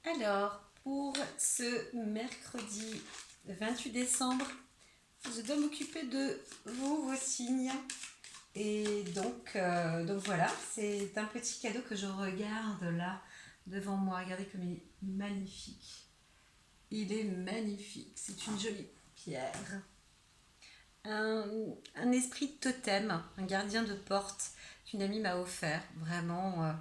Alors, pour ce mercredi 28 décembre, je dois m'occuper de vous, vos signes. Et donc voilà, c'est un petit cadeau que je regarde là devant moi. Regardez comme il est magnifique. Il est magnifique. C'est une jolie pierre. Un, un esprit de totem, un gardien de porte qu'une amie m'a offert. Vraiment,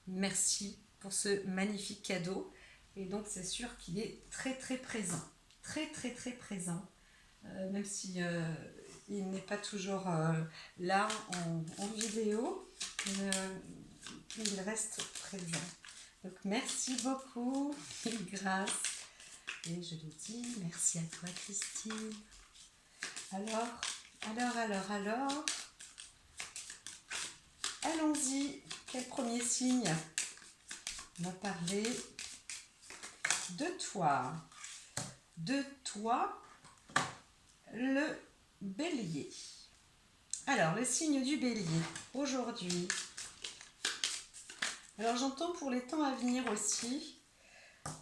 merci pour ce magnifique cadeau. Et donc, c'est sûr qu'il est très très présent. Très très très présent. Même si il n'est pas toujours là en vidéo, il reste présent. Donc, merci beaucoup, grâce. Et je le dis, merci à toi, Christine. Alors, alors, allons-y. Quel premier signe? On va parler de toi. De toi, le bélier. Alors, le signe du bélier, aujourd'hui. Alors, j'entends pour les temps à venir aussi.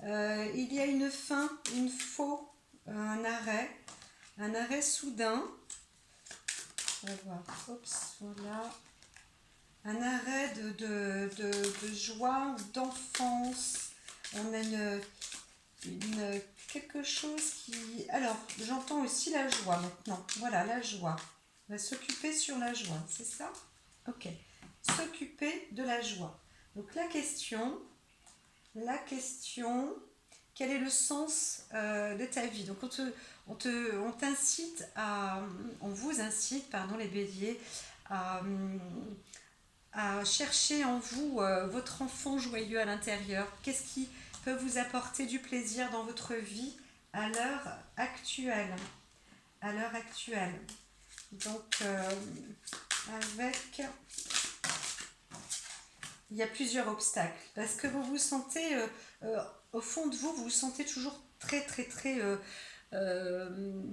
Il y a une fin, une faux, un arrêt soudain. On va voir. Oups, voilà. Un arrêt de joie, d'enfance. On a quelque chose qui... Alors, j'entends aussi la joie maintenant. Voilà, la joie. On va s'occuper sur la joie, c'est ça? Ok. S'occuper de la joie. Donc la question, quel est le sens de ta vie? Donc on t'incite à, on vous incite, pardon les béliers, à, chercher en vous votre enfant joyeux à l'intérieur. Qu'est-ce qui peut vous apporter du plaisir dans votre vie à l'heure actuelle? À l'heure actuelle. Donc, avec... Il y a plusieurs obstacles. Parce que vous vous sentez, au fond de vous, vous vous sentez toujours très, très, très euh,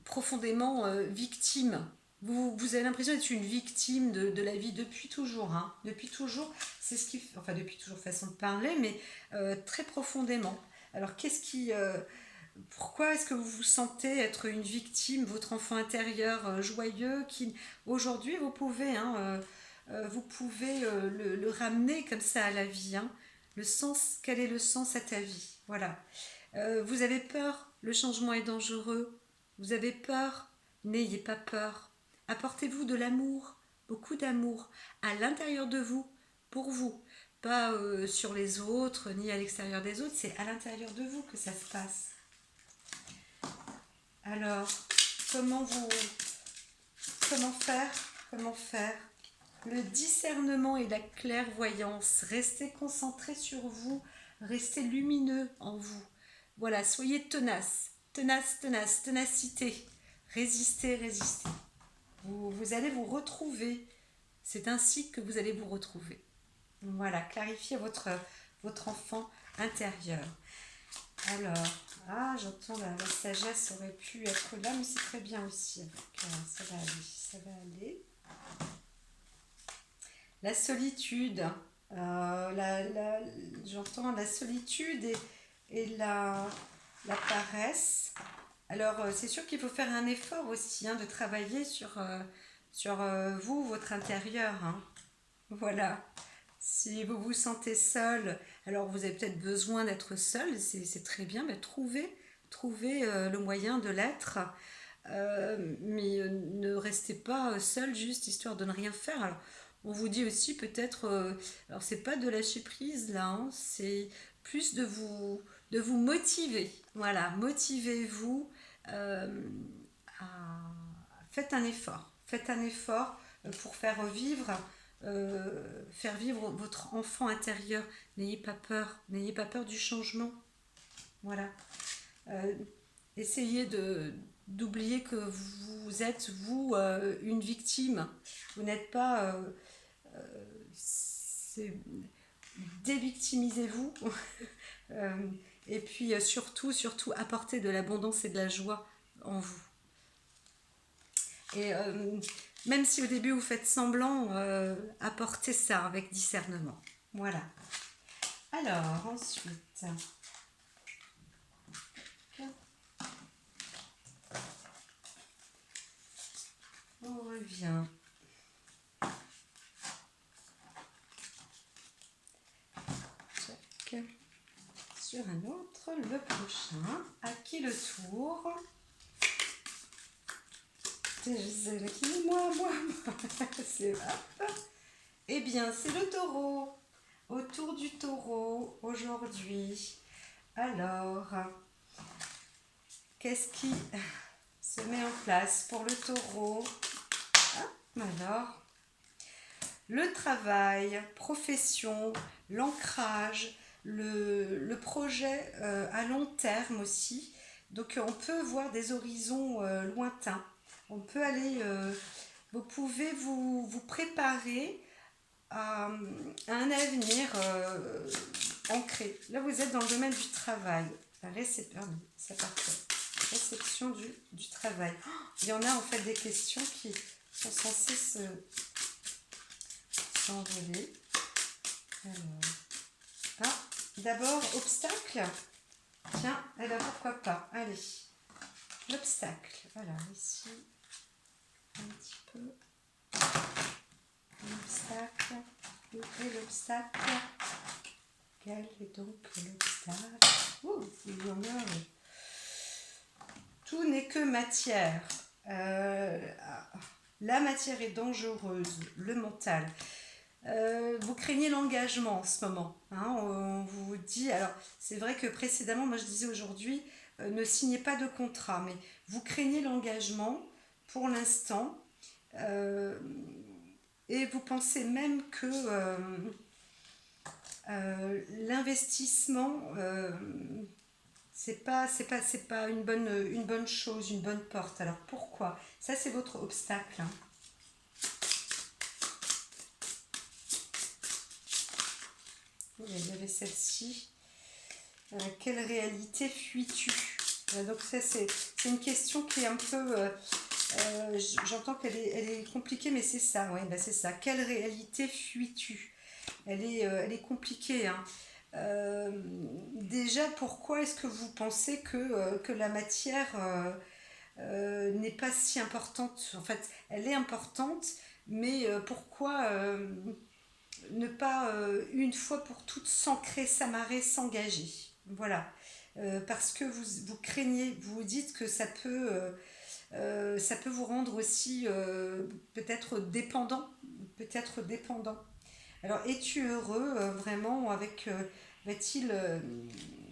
profondément victime. Vous avez l'impression d'être une victime de la vie depuis toujours. Hein. Depuis toujours, c'est ce qui... Enfin, depuis toujours, façon de parler, mais très profondément. Alors, qu'est-ce qui... pourquoi est-ce que vous vous sentez être une victime, votre enfant intérieur joyeux, qui aujourd'hui vous pouvez le ramener comme ça à la vie. Hein. Le sens, quel est le sens à ta vie? Voilà. Vous avez peur, le changement est dangereux. Vous avez peur, n'ayez pas peur. Apportez-vous de l'amour, beaucoup d'amour, à l'intérieur de vous, pour vous. Pas sur les autres, ni à l'extérieur des autres, c'est à l'intérieur de vous que ça se passe. Alors, comment faire? Comment faire? Le discernement et la clairvoyance. Restez concentré sur vous, restez lumineux en vous. Voilà, soyez tenace, ténacité. Résistez, résistez. Vous allez vous retrouver. C'est ainsi que vous allez vous retrouver. Voilà, clarifiez votre enfant intérieur. Alors, j'entends la sagesse aurait pu être là, mais c'est très bien aussi. Ça va aller, ça va aller. La solitude, j'entends la solitude et la paresse. Alors, c'est sûr qu'il faut faire un effort aussi, hein, de travailler sur vous, votre intérieur. Hein. Voilà. Si vous vous sentez seul, alors vous avez peut-être besoin d'être seul, c'est très bien, mais trouvez le moyen de l'être. Mais ne restez pas seul juste histoire de ne rien faire. Alors, on vous dit aussi peut-être, alors c'est pas de lâcher prise là, hein, c'est plus de vous motiver. Voilà, motivez-vous, euh, à- faites un effort pour faire vivre votre enfant intérieur. N'ayez pas peur du changement. Voilà. Euh, Essayez d'oublier que vous êtes, vous, une victime. Vous n'êtes pas... dévictimisez-vous. Euh, et puis surtout, apportez de l'abondance et de la joie en vous. Et même si au début vous faites semblant, apportez ça avec discernement. Voilà. Alors, ensuite, on revient sur un autre, le prochain. À qui le tour? C'est qui? Moi. C'est hop. Eh bien, c'est le taureau. Autour du taureau aujourd'hui. Alors, qu'est-ce qui se met en place pour le taureau? Alors, le travail, profession, l'ancrage, le projet à long terme aussi. Donc on peut voir des horizons lointains. On peut aller, vous pouvez vous préparer à un avenir ancré. Là vous êtes dans le domaine du travail. La réception, c'est parfait. Réception du travail. Il y en a en fait des questions qui sont censées s'envoler. Alors, d'abord, obstacle. Tiens, eh ben pourquoi pas. Allez, l'obstacle. Alors, ici, un petit peu. L'obstacle. Et l'obstacle. Quel est donc l'obstacle? Oh, il y en a. Tout n'est que matière. La matière est dangereuse, le mental. Vous craignez l'engagement en ce moment. Hein, on vous dit, alors c'est vrai que précédemment, moi je disais aujourd'hui, ne signez pas de contrat, mais vous craignez l'engagement pour l'instant et vous pensez même que l'investissement c'est pas une bonne chose, une bonne porte. Alors pourquoi? Ça c'est votre obstacle. Hein. Il y avait celle-ci. Quelle réalité fuis-tu? Donc ça c'est une question qui est un peu... j'entends qu'elle est compliquée, mais c'est ça, ouais, c'est ça. Quelle réalité fuis-tu? Elle est compliquée. Hein. Déjà, pourquoi est-ce que vous pensez que la matière n'est pas si importante? En fait, elle est importante, mais pourquoi ne pas une fois pour toutes s'ancrer, s'amarrer, s'engager? Voilà. Parce que vous craignez, vous vous dites que ça peut vous rendre aussi peut-être dépendant. Peut-être dépendant. Alors, es-tu heureux vraiment avec... va-t-il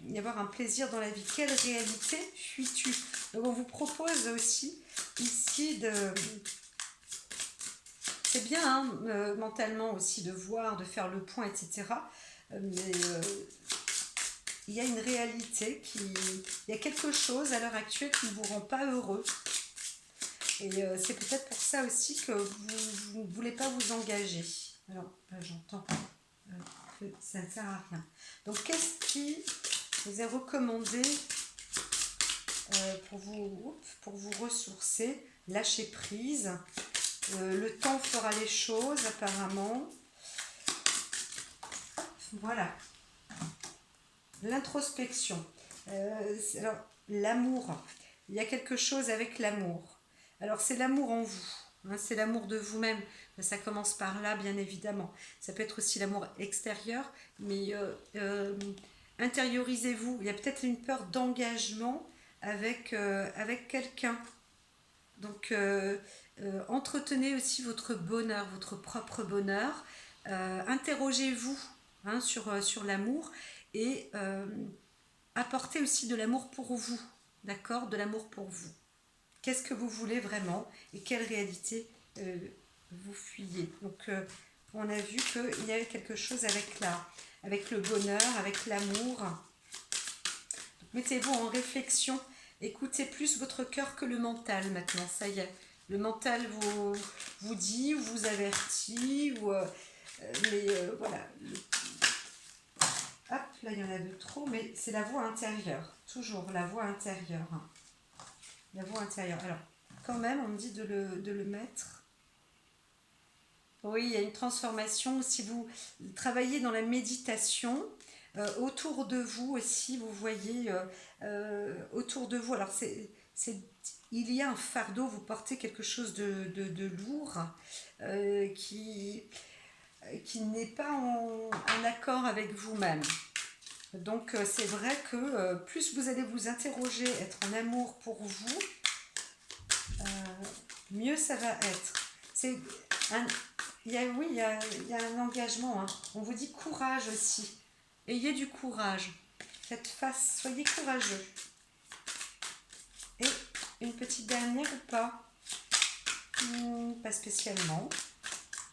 y avoir un plaisir dans la vie? Quelle réalité fuis-tu? Donc, on vous propose aussi ici de... C'est bien hein, mentalement aussi de voir, de faire le point, etc. Mais il y a une réalité il y a quelque chose à l'heure actuelle qui ne vous rend pas heureux. Et c'est peut-être pour ça aussi que vous ne voulez pas vous engager. Alors, là, j'entends que ça ne sert à rien. Donc, qu'est-ce qui vous est recommandé pour vous ressourcer? Lâcher prise. Le temps fera les choses, apparemment. Voilà. L'introspection. Alors, l'amour. Il y a quelque chose avec l'amour. Alors, c'est l'amour en vous. Hein, c'est l'amour de vous-même. Ça commence par là, bien évidemment. Ça peut être aussi l'amour extérieur, mais intériorisez-vous. Il y a peut-être une peur d'engagement avec quelqu'un. Donc, entretenez aussi votre bonheur, votre propre bonheur. Interrogez-vous hein, sur l'amour et apportez aussi de l'amour pour vous. D'accord? De l'amour pour vous. Qu'est-ce que vous voulez vraiment et quelle réalité vous fuyez? Donc, on a vu qu'il y avait quelque chose avec le bonheur, avec l'amour. Mettez-vous en réflexion. Écoutez plus votre cœur que le mental maintenant. Ça y est. Le mental vous dit, vous avertit, mais voilà. Hop, là il y en a de trop, mais c'est la voix intérieure. Toujours la voix intérieure. La voix intérieure. Alors, quand même, on me dit de le mettre. Oui, il y a une transformation. Si vous travaillez dans la méditation, autour de vous aussi, vous voyez, autour de vous, alors il y a un fardeau, vous portez quelque chose de lourd qui n'est pas en accord avec vous-même. Donc c'est vrai que plus vous allez vous interroger, être en amour pour vous, mieux ça va être. Il y a un engagement. Hein. On vous dit courage aussi. Ayez du courage. Faites face, soyez courageux. Et une petite dernière ou pas? Pas spécialement.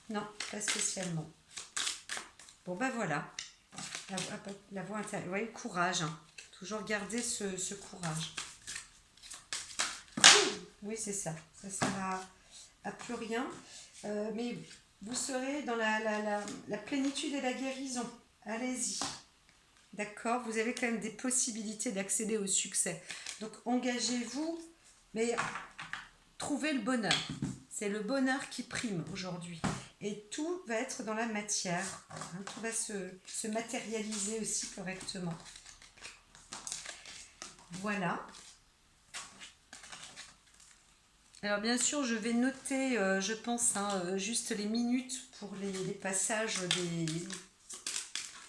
Non, pas spécialement. Bon ben voilà. La voix intérieure. Vous voyez, courage. Hein. Toujours garder ce courage. Oui, c'est ça. Ça ne sert à plus rien. Mais vous serez dans la plénitude et la guérison. Allez-y. D'accord? Vous avez quand même des possibilités d'accéder au succès. Donc, engagez-vous, mais trouvez le bonheur. C'est le bonheur qui prime aujourd'hui. Et tout va être dans la matière. Hein, tout va se matérialiser aussi correctement. Voilà. Alors bien sûr, je vais noter, je pense, hein, juste les minutes pour les passages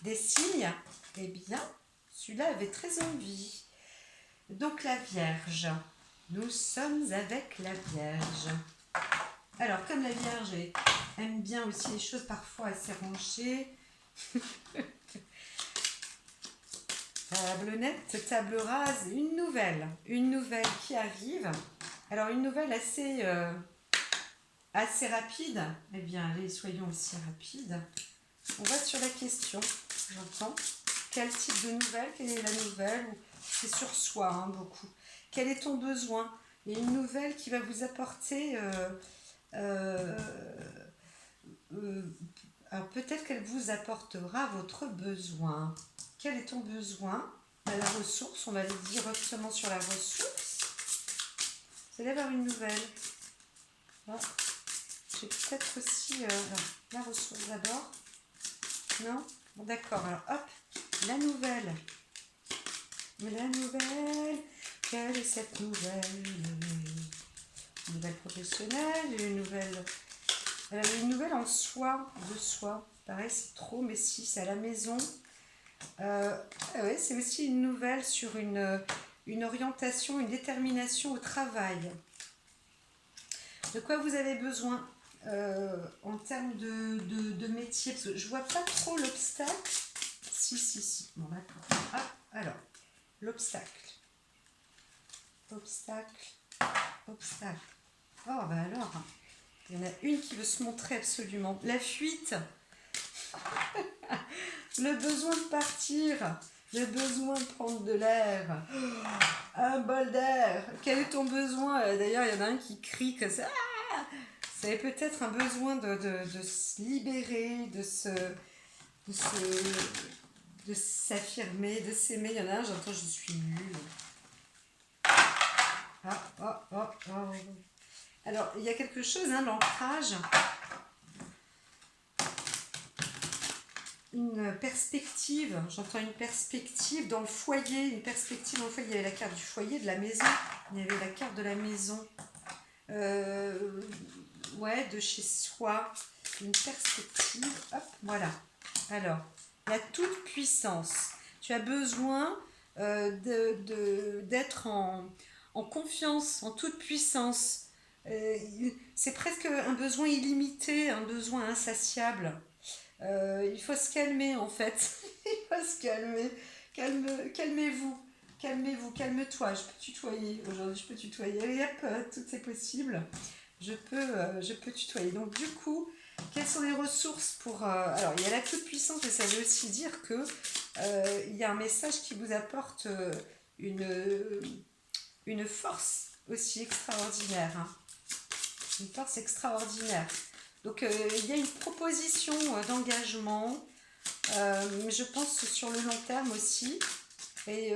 des signes. Eh bien, celui-là avait très envie. Donc la Vierge. Nous sommes avec la Vierge. Alors, comme la Vierge aime bien aussi les choses parfois assez rangées. Table nette, table rase, une nouvelle qui arrive. Alors une nouvelle assez rapide. Eh bien, allez, soyons aussi rapides. On va sur la question, j'entends. Quel type de nouvelle? Quelle est la nouvelle? C'est sur soi, hein, beaucoup. Quel est ton besoin? Il y a une nouvelle qui va vous apporter... alors peut-être qu'elle vous apportera votre besoin. Quel est ton besoin? La ressource, on va aller directement sur la ressource. Vous allez avoir une nouvelle. Oh. J'ai peut-être aussi la ressource d'abord. Non? Bon, d'accord, alors hop, la nouvelle. Quelle est cette nouvelle? Une nouvelle professionnelle, une nouvelle en soi, de soi. Pareil, c'est trop, mais si, c'est à la maison. Ouais, c'est aussi une nouvelle sur une orientation, une détermination au travail. De quoi vous avez besoin en termes de métier? Parce que je vois pas trop l'obstacle. Si. Bon, d'accord. Ah, alors, l'obstacle. Obstacle. Oh, bah alors, il y en a une qui veut se montrer absolument. La fuite. Le besoin de partir. Le besoin de prendre de l'air. Un bol d'air. Quel est ton besoin? D'ailleurs, il y en a un qui crie comme ça. C'est peut-être un besoin de se libérer, de s'affirmer, de s'aimer. Il y en a un, j'entends, je suis nulle. Alors, il y a quelque chose, hein, l'ancrage. Une perspective, j'entends une perspective dans le foyer. Une perspective dans le foyer. Il y avait la carte du foyer, de la maison. Il y avait la carte de la maison. Ouais, de chez soi. Une perspective. Hop, voilà. Alors, la toute-puissance. Tu as besoin d'être en confiance, en toute puissance. C'est presque un besoin illimité, un besoin insatiable. Il faut se calmer en fait. Il faut se calmer. Calmez-vous. Calme-toi. Je peux tutoyer. Aujourd'hui, je peux tutoyer. Allez, hop, tout est possible. Je peux tutoyer. Donc, du coup, quelles sont les ressources pour... alors, il y a la toute-puissance, mais ça veut aussi dire que il y a un message qui vous apporte une force aussi extraordinaire. Hein. Une force extraordinaire. Donc, il y a une proposition d'engagement, je pense sur le long terme aussi, et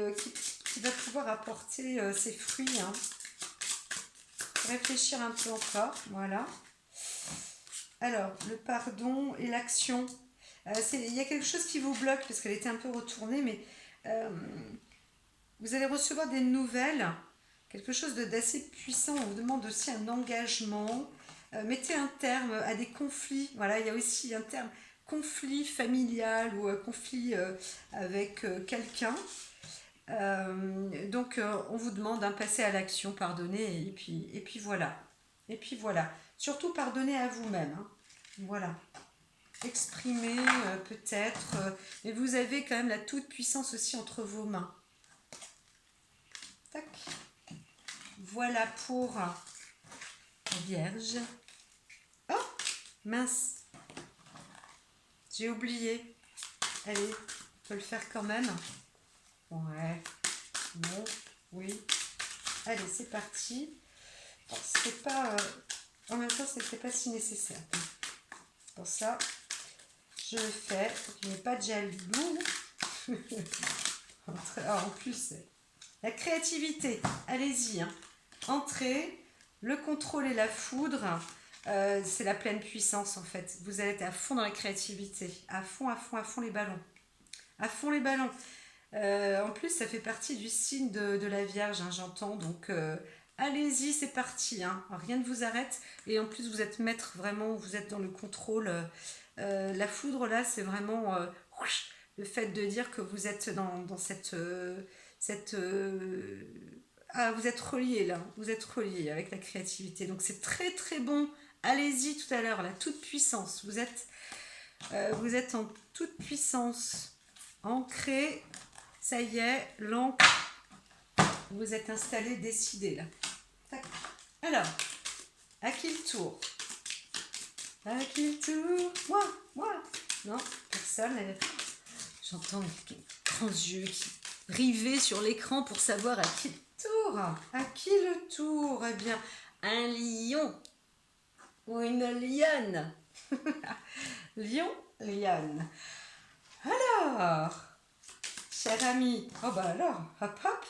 qui va pouvoir apporter ses fruits. Hein. Réfléchir un peu encore, voilà. Alors, le pardon et l'action. Il y a quelque chose qui vous bloque parce qu'elle était un peu retournée, mais euh, vous allez recevoir des nouvelles, quelque chose d'assez puissant. On vous demande aussi un engagement. Mettez un terme à des conflits. Voilà, il y a aussi un terme conflit familial ou conflit avec quelqu'un. On vous demande de passer à l'action, pardonner, et puis voilà. Et puis voilà. Surtout pardonner à vous-même, hein. Voilà. Exprimer peut-être, mais vous avez quand même la toute-puissance aussi entre vos mains. Tac. Voilà pour la Vierge. Oh, mince, j'ai oublié. Allez, on peut le faire quand même. Ouais, non, oui. Allez, c'est parti. Bon, c'est pas... en même temps, c'était pas si nécessaire. Pour ça, je le fais. Faut qu'il n'y ait pas de jaloux. En plus, la créativité. Allez-y, hein. Entrez. Le contrôle et la foudre, c'est la pleine puissance en fait. Vous allez être à fond dans la créativité. À fond, à fond, à fond les ballons. À fond les ballons. En plus, ça fait partie du signe de la Vierge, hein, j'entends. Donc, allez-y, c'est parti, hein. Alors, rien ne vous arrête. Et en plus, vous êtes maître, vraiment, vous êtes dans le contrôle. La foudre, là, c'est vraiment le fait de dire que vous êtes dans cette ah, vous êtes relié là, vous êtes relié avec la créativité. Donc, c'est très, très bon. Allez-y tout à l'heure, la toute puissance. Vous êtes en toute puissance. Ancré. Ça y est, l'encre, vous êtes installé, décidé là. Tac. Alors, à qui le tour? À qui le tour? Moi. Non, personne. J'entends les grands yeux qui rivés sur l'écran pour savoir à qui le tour. À qui le tour? Eh bien, un lion ou une lionne. Lion, lionne. Alors, cher ami, oh bah alors, hop hop,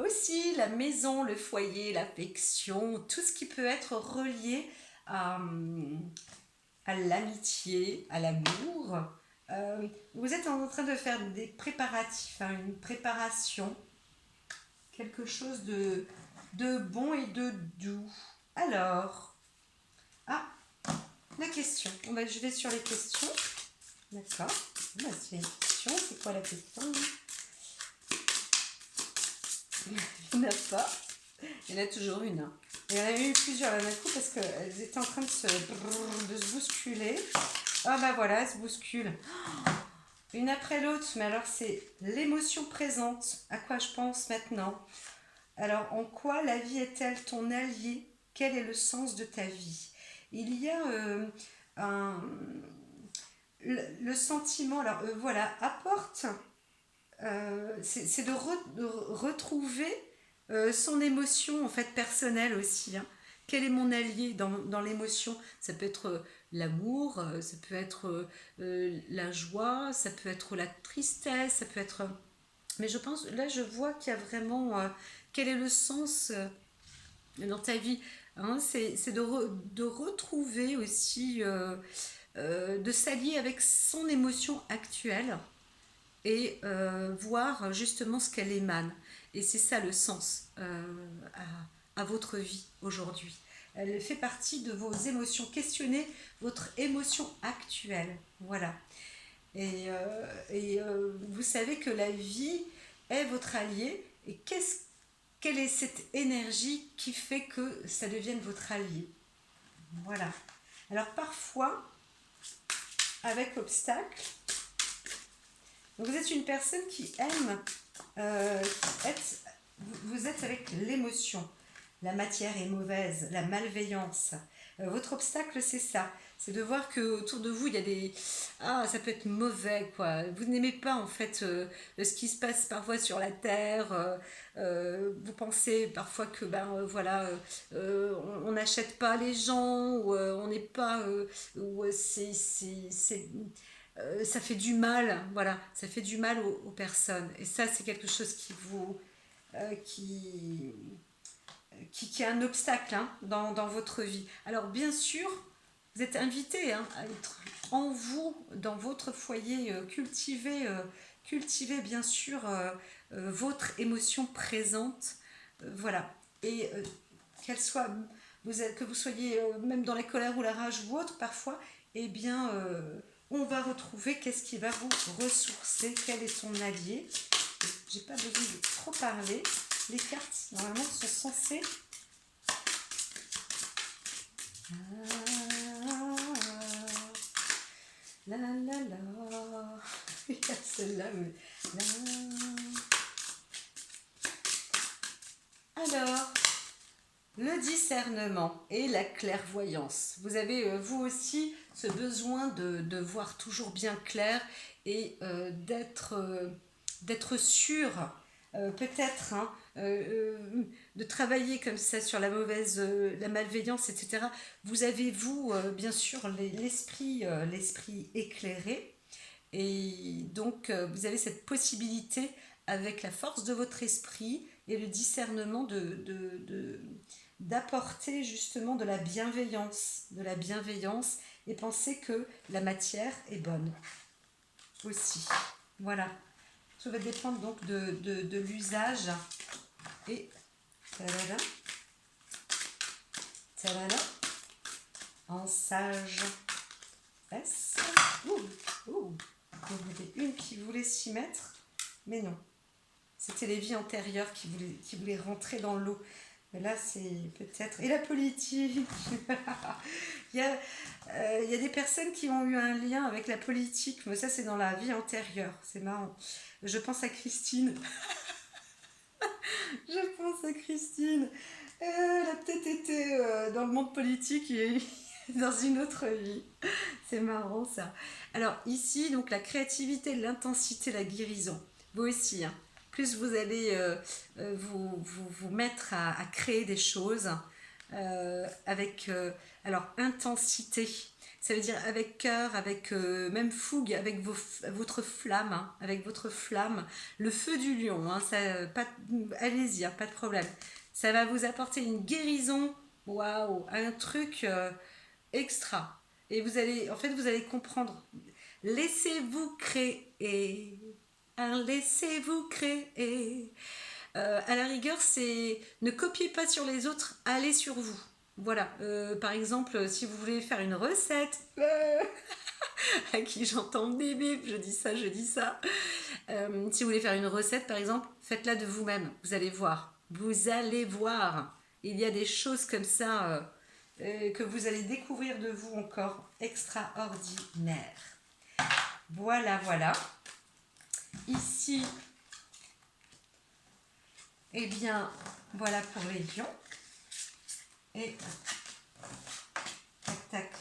aussi la maison, le foyer, l'affection, tout ce qui peut être relié à l'amitié, à l'amour. Vous êtes en train de faire des préparatifs, hein, une préparation, quelque chose de bon et de doux. Alors, la question. Je vais sur les questions. D'accord. C'est une question. C'est quoi la question? Il n'y en a pas. Il y en a toujours une. Hein. Il y en a eu plusieurs d'un coup parce qu'elles étaient en train de se bousculer. Ah bah voilà, elles se bousculent. Une après l'autre, mais alors c'est l'émotion présente. À quoi je pense maintenant? Alors, en quoi la vie est-elle ton allié? Quel est le sens de ta vie? Il y a le sentiment, alors voilà, apporte, c'est de retrouver son émotion en fait personnelle aussi, hein. Quel est mon allié dans l'émotion? Ça peut être l'amour, ça peut être la joie, ça peut être la tristesse, ça peut être... Mais je pense, là je vois qu'il y a vraiment... quel est le sens dans ta vie, hein? C'est de retrouver aussi, de s'allier avec son émotion actuelle et voir justement ce qu'elle émane. Et c'est ça le sens à votre vie aujourd'hui. Elle fait partie de vos émotions. Questionnez votre émotion actuelle. Voilà. Vous savez que la vie est votre allié. Et quelle est cette énergie qui fait que ça devienne votre allié? Voilà. Alors parfois, avec obstacle, vous êtes une personne qui aime être... Vous êtes avec l'émotion. La matière est mauvaise, la malveillance. Votre obstacle, c'est ça. C'est de voir qu'autour de vous, il y a des... Ah, ça peut être mauvais, quoi. Vous n'aimez pas, en fait, ce qui se passe parfois sur la Terre. Vous pensez parfois que, voilà, on n'achète pas les gens, ou on n'est pas... ou ça fait du mal, voilà, ça fait du mal aux personnes. Et ça, c'est quelque chose qui vous... qui est un obstacle, hein, dans votre vie. Alors bien sûr, vous êtes invité hein, à être en vous, dans votre foyer, cultiver bien sûr votre émotion présente. Voilà. Et qu'elle soit, que vous soyez même dans la colère ou la rage ou autre, parfois, eh bien, on va retrouver qu'est-ce qui va vous ressourcer, quel est ton allié. J'ai pas besoin de trop parler. Les cartes, normalement, sont censées... La la la. Il y a celle-là. Mais... Alors, le discernement et la clairvoyance. Vous avez, vous aussi, ce besoin de voir toujours bien clair et d'être sûr, peut-être, hein, de travailler comme ça sur la malveillance, etc. Vous avez, vous, bien sûr, l'esprit éclairé. Et donc, vous avez cette possibilité, avec la force de votre esprit et le discernement, d'apporter justement de la bienveillance et penser que la matière est bonne aussi. Voilà. Ça va dépendre donc de l'usage. Et talala, talala, en sage. S. Ouh. Il y en avait une qui voulait s'y mettre, mais non. C'était les vies antérieures qui voulaient rentrer dans l'eau. Mais là, c'est peut-être... Et la politique. il y a des personnes qui ont eu un lien avec la politique, mais ça, c'est dans la vie antérieure. C'est marrant. Je pense à Christine. Je pense à Christine. Elle a peut-être été dans le monde politique et dans une autre vie. C'est marrant ça. Alors ici, donc la créativité, l'intensité, la guérison. Vous aussi, hein. Plus vous allez vous mettre à créer des choses avec alors intensité. Ça veut dire avec cœur, avec même fougue, avec votre flamme, hein, avec votre flamme, le feu du lion. Hein, allez-y, hein, pas de problème. Ça va vous apporter une guérison, waouh, un truc extra. Et vous allez comprendre. Laissez-vous créer. Hein, laissez-vous créer. À la rigueur, c'est ne copiez pas sur les autres, allez sur vous. Voilà. Par exemple, si vous voulez faire une recette, à qui j'entends des bips, je dis ça. Si vous voulez faire une recette, par exemple, faites-la de vous-même. Vous allez voir. Vous allez voir. Il y a des choses comme ça que vous allez découvrir de vous encore extraordinaires. Voilà. Ici, eh bien, voilà pour les lions. Et tac,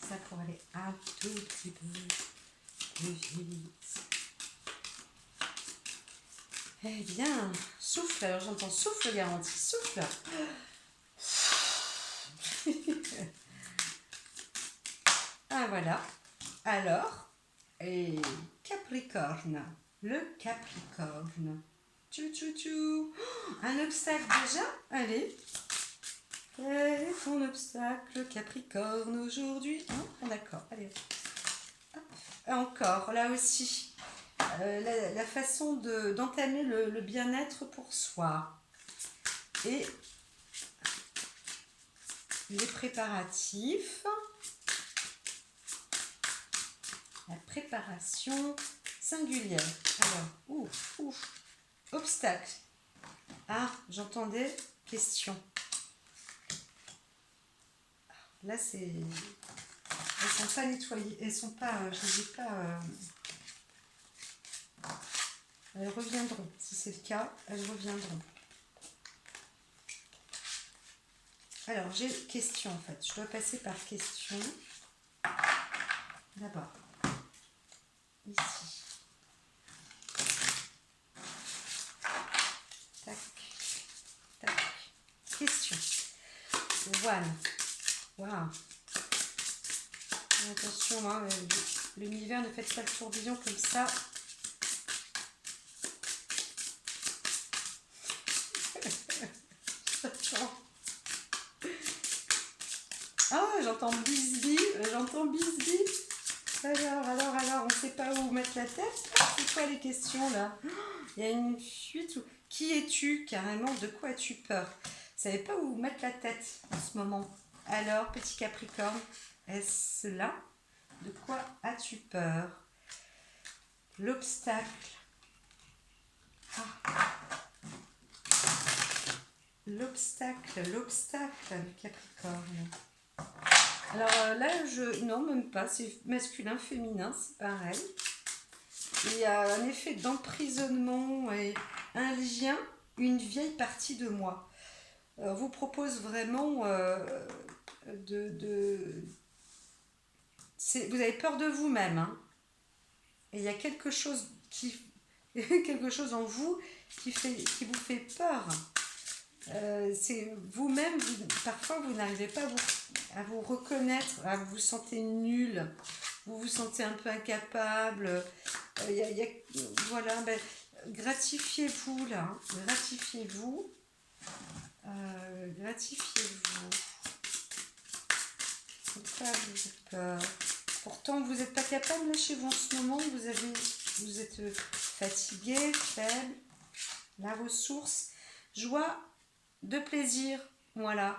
ça pour aller un tout petit peu plus vite. Eh bien, souffle, alors j'entends souffle garanti, souffle. Ah voilà. Alors, et Capricorne, le Capricorne. Tchou. Un obstacle déjà. Allez. Quel est ton obstacle, Capricorne, aujourd'hui? D'accord, allez. Hop. Encore, là aussi. La façon d'entamer le bien-être pour soi. Et les préparatifs. La préparation singulière. Alors, obstacle. Ah, j'entendais question. Là, c'est... Elles sont pas nettoyées. Elles sont pas... je les ai pas... Elles reviendront. Si c'est le cas, elles reviendront. Alors, j'ai question, en fait. Je dois passer par question. D'abord. Ici. Tac. Question. One. Waouh. Attention, hein, l'univers, ne faites pas le tourbillon comme ça. Ah, j'entends bisbi, j'entends bisbi. Alors, on ne sait pas où mettre la tête. C'est quoi les questions là? Il y a une fuite. Qui es-tu carrément? De quoi as-tu peur? Vous ne savez pas où mettre la tête en ce moment. Alors, petit Capricorne, est-ce là? De quoi as-tu peur? L'obstacle. L'obstacle, le Capricorne. Alors là, non, même pas, c'est masculin, féminin, c'est pareil. Il y a un effet d'emprisonnement et un lien, une vieille partie de moi. Vous propose vraiment vous avez peur de vous-même, hein. Et il y a quelque chose quelque chose en vous qui vous fait peur. C'est vous-même, parfois vous n'arrivez pas à vous reconnaître, vous vous sentez nul, vous vous sentez un peu incapable. Voilà, gratifiez-vous là, hein. Gratifiez-vous. Gratifiez-vous. Pourquoi vous avez peur? Pourtant, vous n'êtes pas capable là chez vous en ce moment, vous êtes fatigué, faible. La ressource, joie, de plaisir, voilà.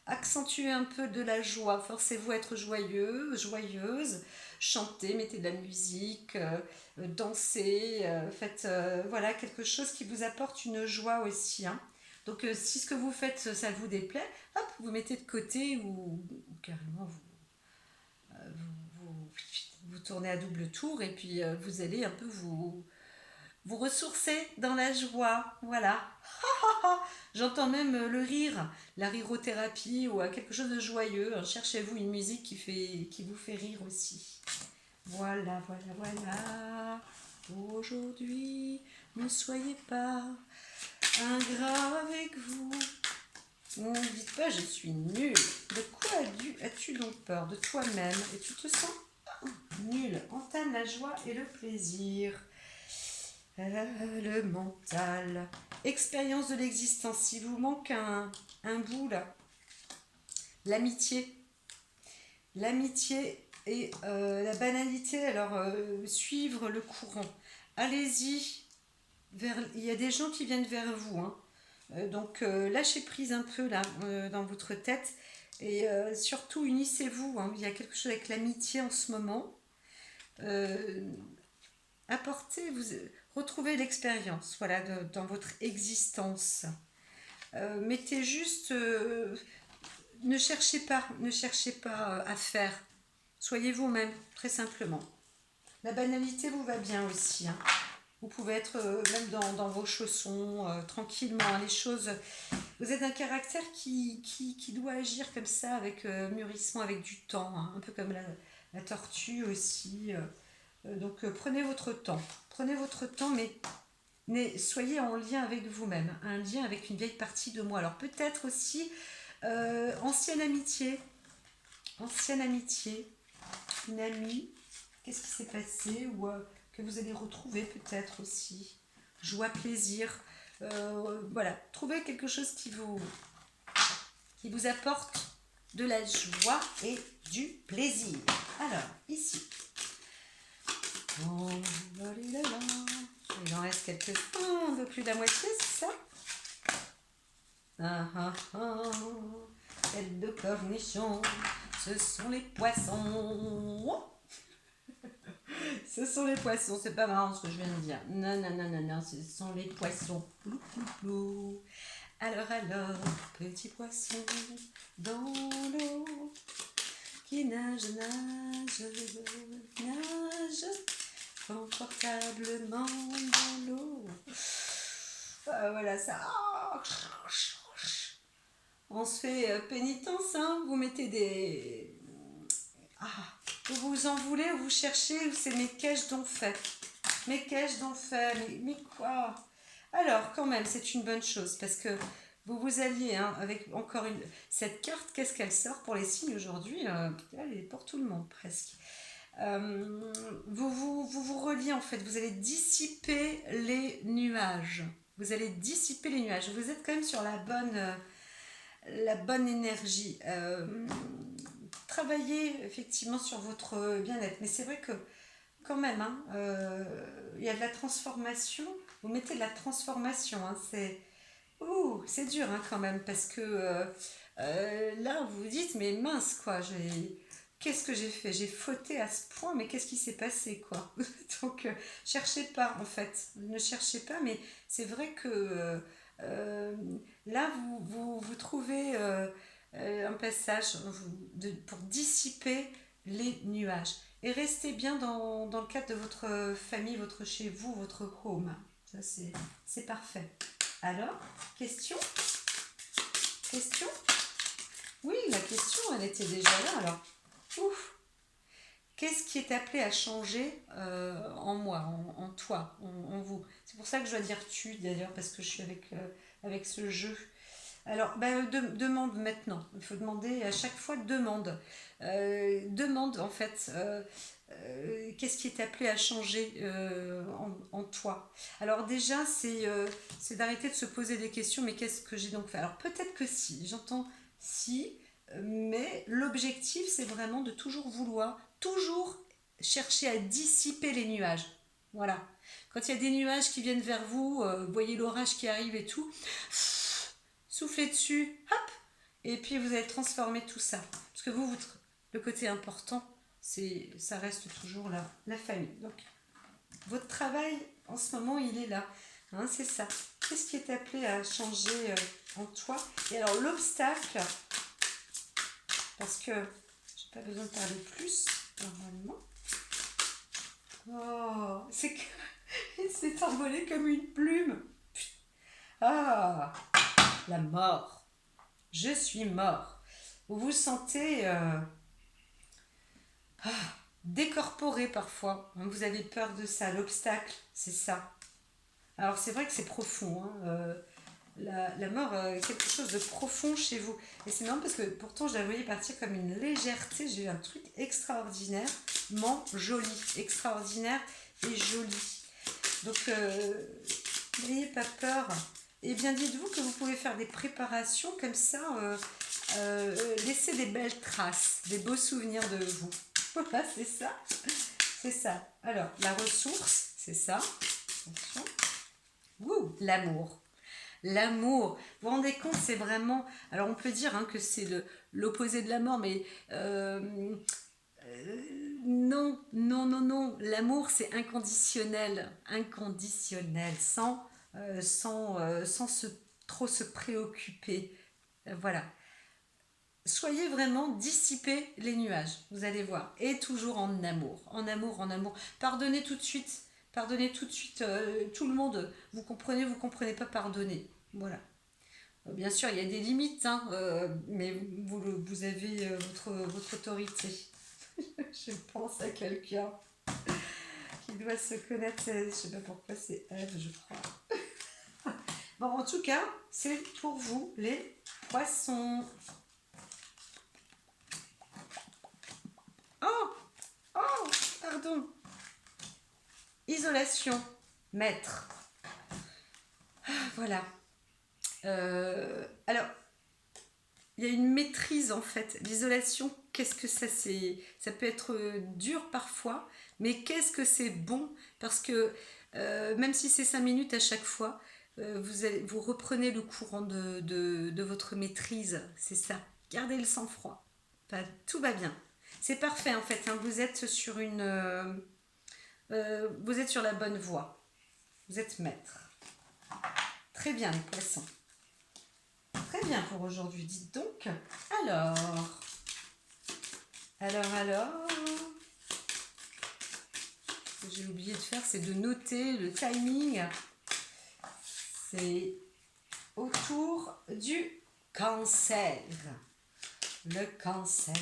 Accentuez un peu de la joie, forcez-vous à être joyeux, joyeuse, chantez, mettez de la musique, dansez, faites voilà, quelque chose qui vous apporte une joie aussi, hein. Donc si ce que vous faites, ça vous déplaît, hop, vous mettez de côté ou carrément vous tournez à double tour et puis vous allez un peu vous ressourcer dans la joie, voilà. J'entends même le rire, la rirothérapie ou quelque chose de joyeux. Cherchez-vous une musique qui vous fait rire aussi. Voilà. Aujourd'hui, ne soyez pas ingrat avec vous. Ne dites pas je suis nul. De quoi as-tu donc peur? De toi-même. Et tu te sens nul. Entame la joie et le plaisir. Le mental. Expérience de l'existence. Si vous manque un bout là, l'amitié. L'amitié et la banalité. Alors, suivre le courant. Allez-y. Il y a des gens qui viennent vers vous, hein. Donc, lâchez prise un peu là, dans votre tête. Et surtout, unissez-vous, hein. Il y a quelque chose avec l'amitié en ce moment. Retrouvez l'expérience, voilà, dans votre existence. Mettez juste, ne cherchez pas à faire. Soyez vous-même, très simplement. La banalité vous va bien aussi, hein. Vous pouvez être même dans vos chaussons, tranquillement, hein, les choses. Vous êtes un caractère qui doit agir comme ça, avec mûrissement, avec du temps, hein, un peu comme la tortue aussi. Donc prenez votre temps, mais soyez en lien avec vous-même, un lien avec une vieille partie de moi. Alors peut-être aussi ancienne amitié, une amie, qu'est-ce qui s'est passé ou que vous allez retrouver peut-être aussi. Joie, plaisir, voilà, trouvez quelque chose qui vous apporte de la joie et du plaisir. Alors, ici. Oh, il en reste quelques-uns, un peu plus de la moitié, c'est ça? Tête de cornichon, ce sont les poissons. Ce sont les poissons, c'est pas marrant ce que je viens de dire. Non, ce sont les poissons. Plou, plou, plou. Alors, petit poisson dans l'eau, qui nage confortablement dans l'eau. Voilà ça. On se fait pénitence, hein. Vous mettez des... vous vous en voulez, vous cherchez, c'est mes caches d'enfer. Mais quoi? Alors, quand même, c'est une bonne chose, parce que vous alliez, hein, avec encore cette carte, qu'est-ce qu'elle sort pour les signes aujourd'hui? Elle est pour tout le monde, presque. Vous reliez, en fait, vous allez dissiper les nuages. Vous êtes quand même sur la bonne énergie. travailler effectivement sur votre bien-être. Mais c'est vrai que quand même, hein, il y a de la transformation. Vous mettez de la transformation. Hein, c'est dur hein, quand même parce que là, vous vous dites, mais mince, quoi, qu'est-ce que j'ai fait? J'ai fauté à ce point, mais qu'est-ce qui s'est passé, quoi? Donc, cherchez pas, en fait. Ne cherchez pas, mais c'est vrai que euh, là, vous trouvez un passage pour dissiper les nuages. Et restez bien dans le cadre de votre famille, votre chez vous, votre home. Ça, c'est parfait. Alors, question? Question? Oui, la question, elle était déjà là, alors. Ouf! Qu'est-ce qui est appelé à changer en moi, en toi, en vous? C'est pour ça que je dois dire tu, d'ailleurs, parce que je suis avec ce jeu. Alors, demande maintenant. Il faut demander à chaque fois, demande. Demande, en fait, qu'est-ce qui est appelé à changer en toi. Alors déjà, c'est d'arrêter de se poser des questions, mais qu'est-ce que j'ai donc fait? Alors peut-être que si, j'entends si, mais l'objectif, c'est vraiment de toujours vouloir, toujours chercher à dissiper les nuages. Voilà. Quand il y a des nuages qui viennent vers vous, vous voyez l'orage qui arrive et tout, soufflez dessus, hop, et puis vous allez transformer tout ça. Parce que le côté important, ça reste toujours la famille. Donc, votre travail, en ce moment, il est là. Hein, c'est ça. Qu'est-ce qui est appelé à changer en toi? Et alors, l'obstacle, parce que j'ai pas besoin de parler plus, normalement. Oh, c'est que il s'est envolé comme une plume. Ah, la mort. Je suis mort. Vous vous sentez décorporé parfois. Vous avez peur de ça. L'obstacle, c'est ça. Alors c'est vrai que c'est profond. Hein. La mort est quelque chose de profond chez vous. Et c'est marrant parce que pourtant je la voyais partir comme une légèreté. J'ai eu un truc extraordinairement joli. Extraordinaire et joli. Donc n'ayez pas peur. Et bien dites-vous que vous pouvez faire des préparations comme ça. Laisser des belles traces, des beaux souvenirs de vous. Voilà, c'est ça. C'est ça. Alors, la ressource, c'est ça. Attention. Ouh, l'amour. L'amour. Vous vous rendez compte, c'est vraiment... Alors, on peut dire hein, que c'est l'opposé de la mort, mais non, non, non, non. L'amour, c'est inconditionnel. Inconditionnel, sans trop se préoccuper. Voilà. Soyez vraiment dissipez les nuages, vous allez voir. Et toujours en amour, en amour, en amour. Pardonnez tout de suite, tout le monde. Vous comprenez pas, pardonnez. Voilà. Bien sûr, il y a des limites, hein, mais vous avez votre autorité. Je pense à quelqu'un qui doit se connaître, je sais pas pourquoi, c'est Ève, je crois. Bon, en tout cas, c'est pour vous, les poissons. Oh, pardon. Isolation, maître. Voilà. Alors, il y a une maîtrise en fait. L'isolation, qu'est-ce que ça c'est? Ça peut être dur parfois, mais qu'est-ce que c'est bon? Parce que même si c'est 5 minutes à chaque fois, vous reprenez le courant de votre maîtrise. C'est ça. Gardez le sang-froid. Enfin, tout va bien. C'est parfait en fait. Hein. Vous êtes sur vous êtes sur la bonne voie. Vous êtes maître. Très bien les poissons. Très bien pour aujourd'hui. Dites donc. Alors. Ce que j'ai oublié de faire, c'est de noter le timing. C'est autour du cancer. Le cancer.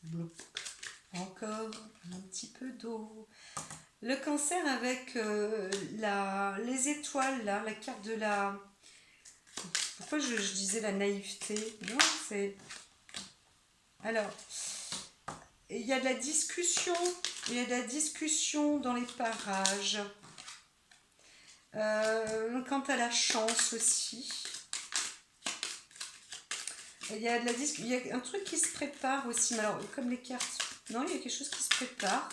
Bloc. Encore un petit peu d'eau. Le cancer avec les étoiles, là, la carte de la... Pourquoi je disais la naïveté? Non, c'est... Alors, il y a de la discussion, dans les parages. Quant à la chance aussi. Il y a de la il y a un truc qui se prépare aussi. Mais alors, comme les cartes, non, il y a quelque chose qui se prépare.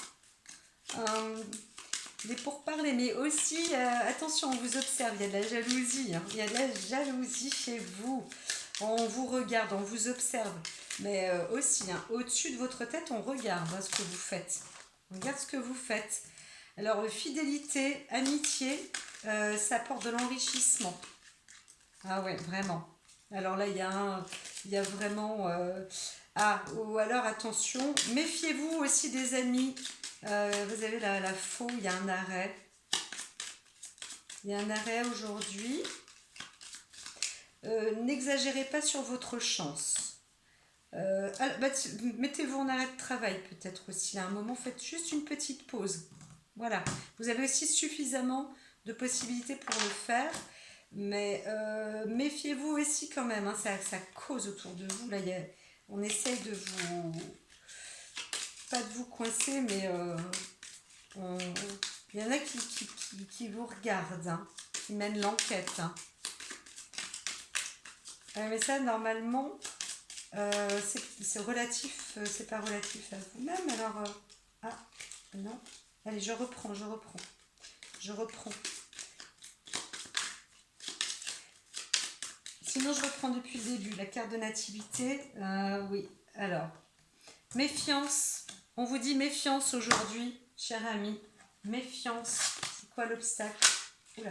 Des pourparlers, mais aussi, attention, on vous observe, il y a de la jalousie. Hein. Il y a de la jalousie chez vous. On vous regarde, on vous observe. Mais aussi, hein, au-dessus de votre tête, on regarde ce que vous faites. On regarde ce que vous faites. Alors, fidélité, amitié, ça apporte de l'enrichissement. Ah ouais, vraiment. Alors là, il y a vraiment... Ah, ou alors attention, méfiez-vous aussi des amis. Vous avez la faux, il y a un arrêt. Il y a un arrêt aujourd'hui. N'exagérez pas sur votre chance. Mettez-vous en arrêt de travail peut-être aussi. À un moment, faites juste une petite pause. Voilà. Vous avez aussi suffisamment de possibilités pour le faire. Mais méfiez-vous aussi quand même. Hein, ça cause autour de vous. Là, on essaye de vous... Pas de vous coincer, mais il y en a qui vous regardent, hein, qui mènent l'enquête. Hein. Mais ça, normalement, c'est relatif, c'est pas relatif à vous-même. Alors, ah, non. Allez, je reprends. Sinon, je reprends depuis le début. La carte de nativité, oui. Alors, méfiance. On vous dit méfiance aujourd'hui, cher ami. Méfiance. C'est quoi l'obstacle? Oula.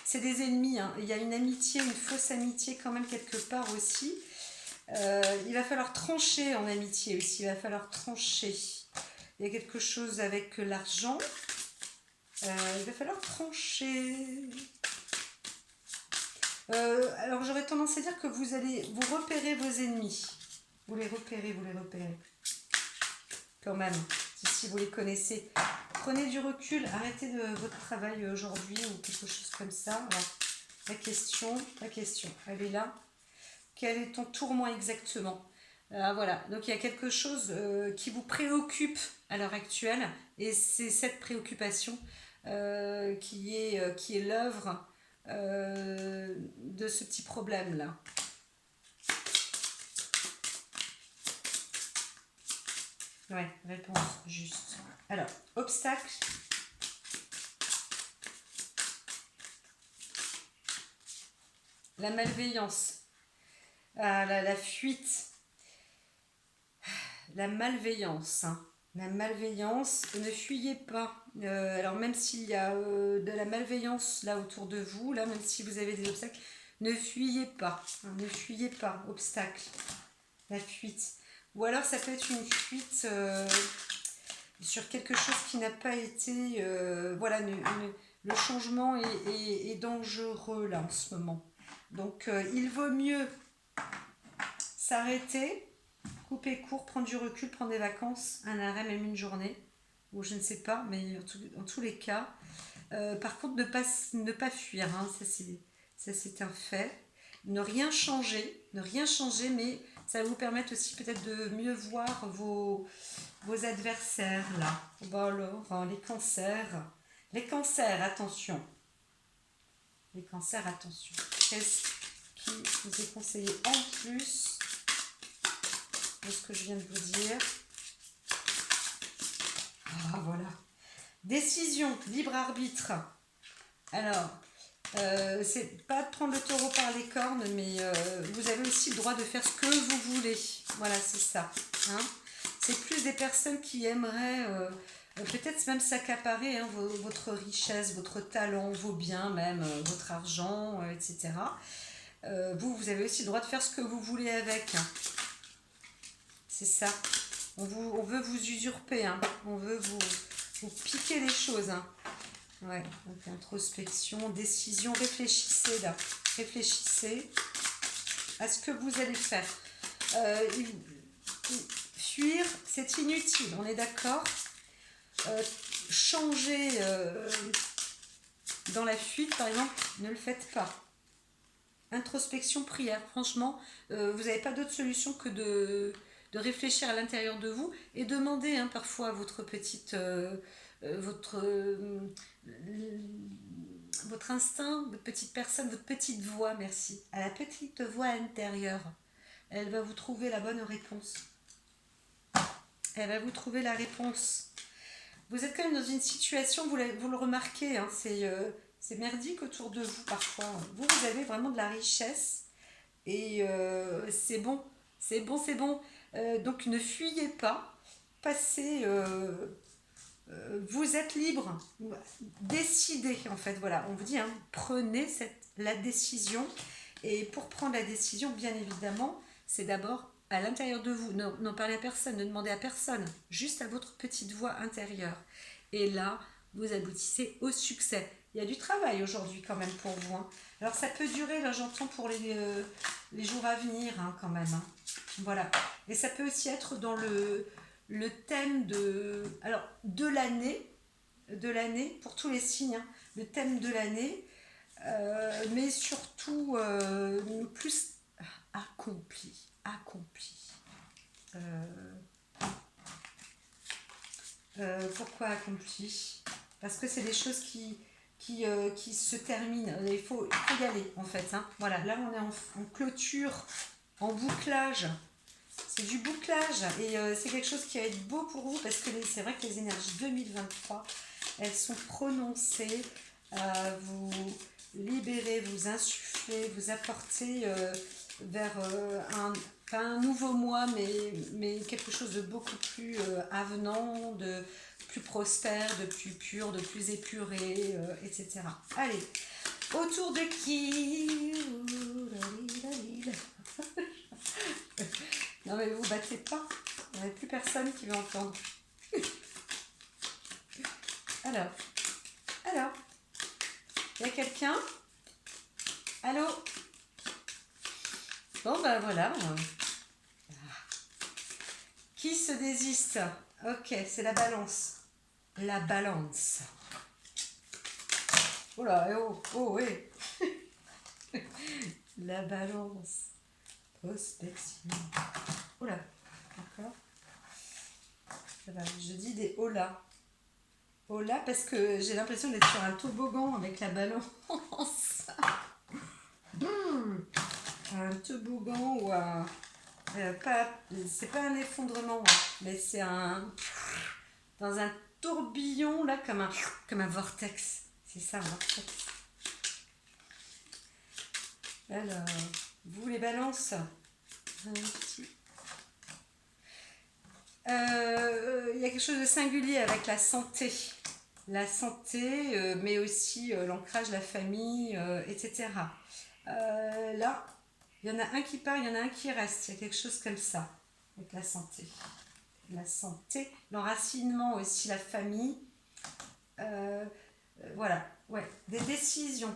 C'est des ennemis. Hein. Il y a une amitié, une fausse amitié quand même quelque part aussi. Il va falloir trancher en amitié aussi. Il va falloir trancher. Il y a quelque chose avec l'argent. Il va falloir trancher. Alors j'aurais tendance à dire que vous allez vous repérer vos ennemis. Vous les repérez. Quand même, si vous les connaissez. Prenez du recul, arrêtez de votre travail aujourd'hui ou quelque chose comme ça. Alors, la question, elle est là. Quel est ton tourment exactement? Voilà, donc il y a quelque chose qui vous préoccupe à l'heure actuelle et c'est cette préoccupation qui est l'œuvre de ce petit problème-là. Ouais, réponse juste. Alors, obstacle. La malveillance. La fuite. La malveillance. Hein. La malveillance. Ne fuyez pas. Alors, même s'il y a de la malveillance là autour de vous, là, même si vous avez des obstacles, ne fuyez pas. Hein, ne fuyez pas. Obstacle. La fuite. Ou alors, ça peut être une fuite... sur quelque chose qui n'a pas été... voilà, le changement est dangereux là en ce moment. Donc il vaut mieux s'arrêter, couper court, prendre du recul, prendre des vacances, un arrêt, même une journée, ou je ne sais pas, mais en tous les cas. Par contre, ne pas fuir, hein, ça c'est un fait. Ne rien changer, mais ça va vous permettre aussi peut-être de mieux voir vos adversaires là. Bon alors, les cancers. Les cancers, attention. Les cancers, attention. Qu'est-ce qui vous est conseillé en plus de ce que je viens de vous dire? Ah voilà. Décision, libre arbitre. Alors, c'est pas de prendre le taureau par les cornes, mais vous avez aussi le droit de faire ce que vous voulez. Voilà, c'est ça. Hein, c'est plus des personnes qui aimeraient peut-être même s'accaparer hein, votre richesse, votre talent, vos biens même, votre argent, etc. Vous avez aussi le droit de faire ce que vous voulez avec. Hein. C'est ça. On veut vous usurper, hein. On veut vous piquer les choses. Hein. Ouais, donc introspection, décision, réfléchissez là. Réfléchissez à ce que vous allez faire. Fuir, c'est inutile, on est d'accord. Changer dans la fuite, par exemple, ne le faites pas. Introspection, prière, franchement, vous n'avez pas d'autre solution que de réfléchir à l'intérieur de vous et demander hein, parfois à votre petite... votre instinct, votre petite personne, votre petite voix, merci, à la petite voix intérieure, elle va vous trouver la bonne réponse. Elle va vous trouver la réponse. Vous êtes quand même dans une situation, vous le remarquez, hein, c'est merdique autour de vous parfois. Vous avez vraiment de la richesse et c'est bon, c'est bon, c'est bon. Donc ne fuyez pas, passez, vous êtes libre, décidez en fait, voilà, on vous dit, hein, prenez la décision. Et pour prendre la décision, bien évidemment, c'est d'abord à l'intérieur de vous. N'en parlez à personne, ne demandez à personne, juste à votre petite voix intérieure. Et là, vous aboutissez au succès. Il y a du travail aujourd'hui quand même pour vous, hein. Alors ça peut durer, là j'entends pour les jours à venir, hein, quand même, hein. Voilà. Et ça peut aussi être dans le thème de l'année, pour tous les signes, hein, le thème de l'année, mais surtout plus accompli. Pourquoi accompli? Parce que c'est des choses qui se terminent. Il faut y aller en fait, hein. Voilà, là on est en clôture, en bouclage. C'est du bouclage et c'est quelque chose qui va être beau pour vous parce que c'est vrai que les énergies 2023, elles sont prononcées. Vous libérer, vous insuffler, vous apporter vers pas un nouveau moi, mais quelque chose de beaucoup plus avenant, de plus prospère, de plus pur, de plus épuré, etc. Allez, autour de qui? Non mais vous battez pas, il n'y a plus personne qui va entendre. Alors, il y a quelqu'un? Allô? Bon ben voilà. Qui se désiste? Ok, c'est la balance. La balance. Oh là, oh, ouais. La balance. Prospection. Oh là, d'accord. Ça va, je dis des oh là. Oh là, parce que j'ai l'impression d'être sur un toboggan avec la balance. Un toboggan ou un... c'est pas un effondrement, hein, mais c'est dans un tourbillon, là, comme un vortex. C'est ça, un vortex. Alors, vous les balances, un petit... y a quelque chose de singulier avec la santé. La santé, mais aussi l'ancrage, la famille, etc. Là, il y en a un qui part, il y en a un qui reste. Il y a quelque chose comme ça avec la santé. La santé, l'enracinement aussi, la famille. Voilà, ouais, des décisions.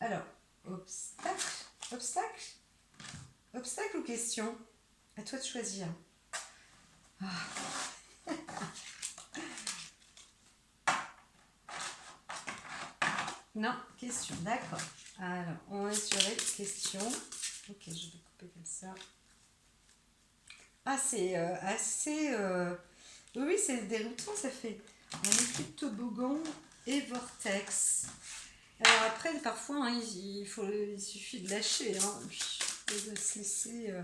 Alors, obstacle ou question? À toi de choisir. Ah. Non, question, d'accord. Alors, on est sur les questions. Ok, je vais couper comme ça. Ah, c'est assez... Oui, c'est déroutant, ça fait un effet de toboggan et vortex. Alors après, parfois, hein, il suffit de lâcher, hein, et de se laisser...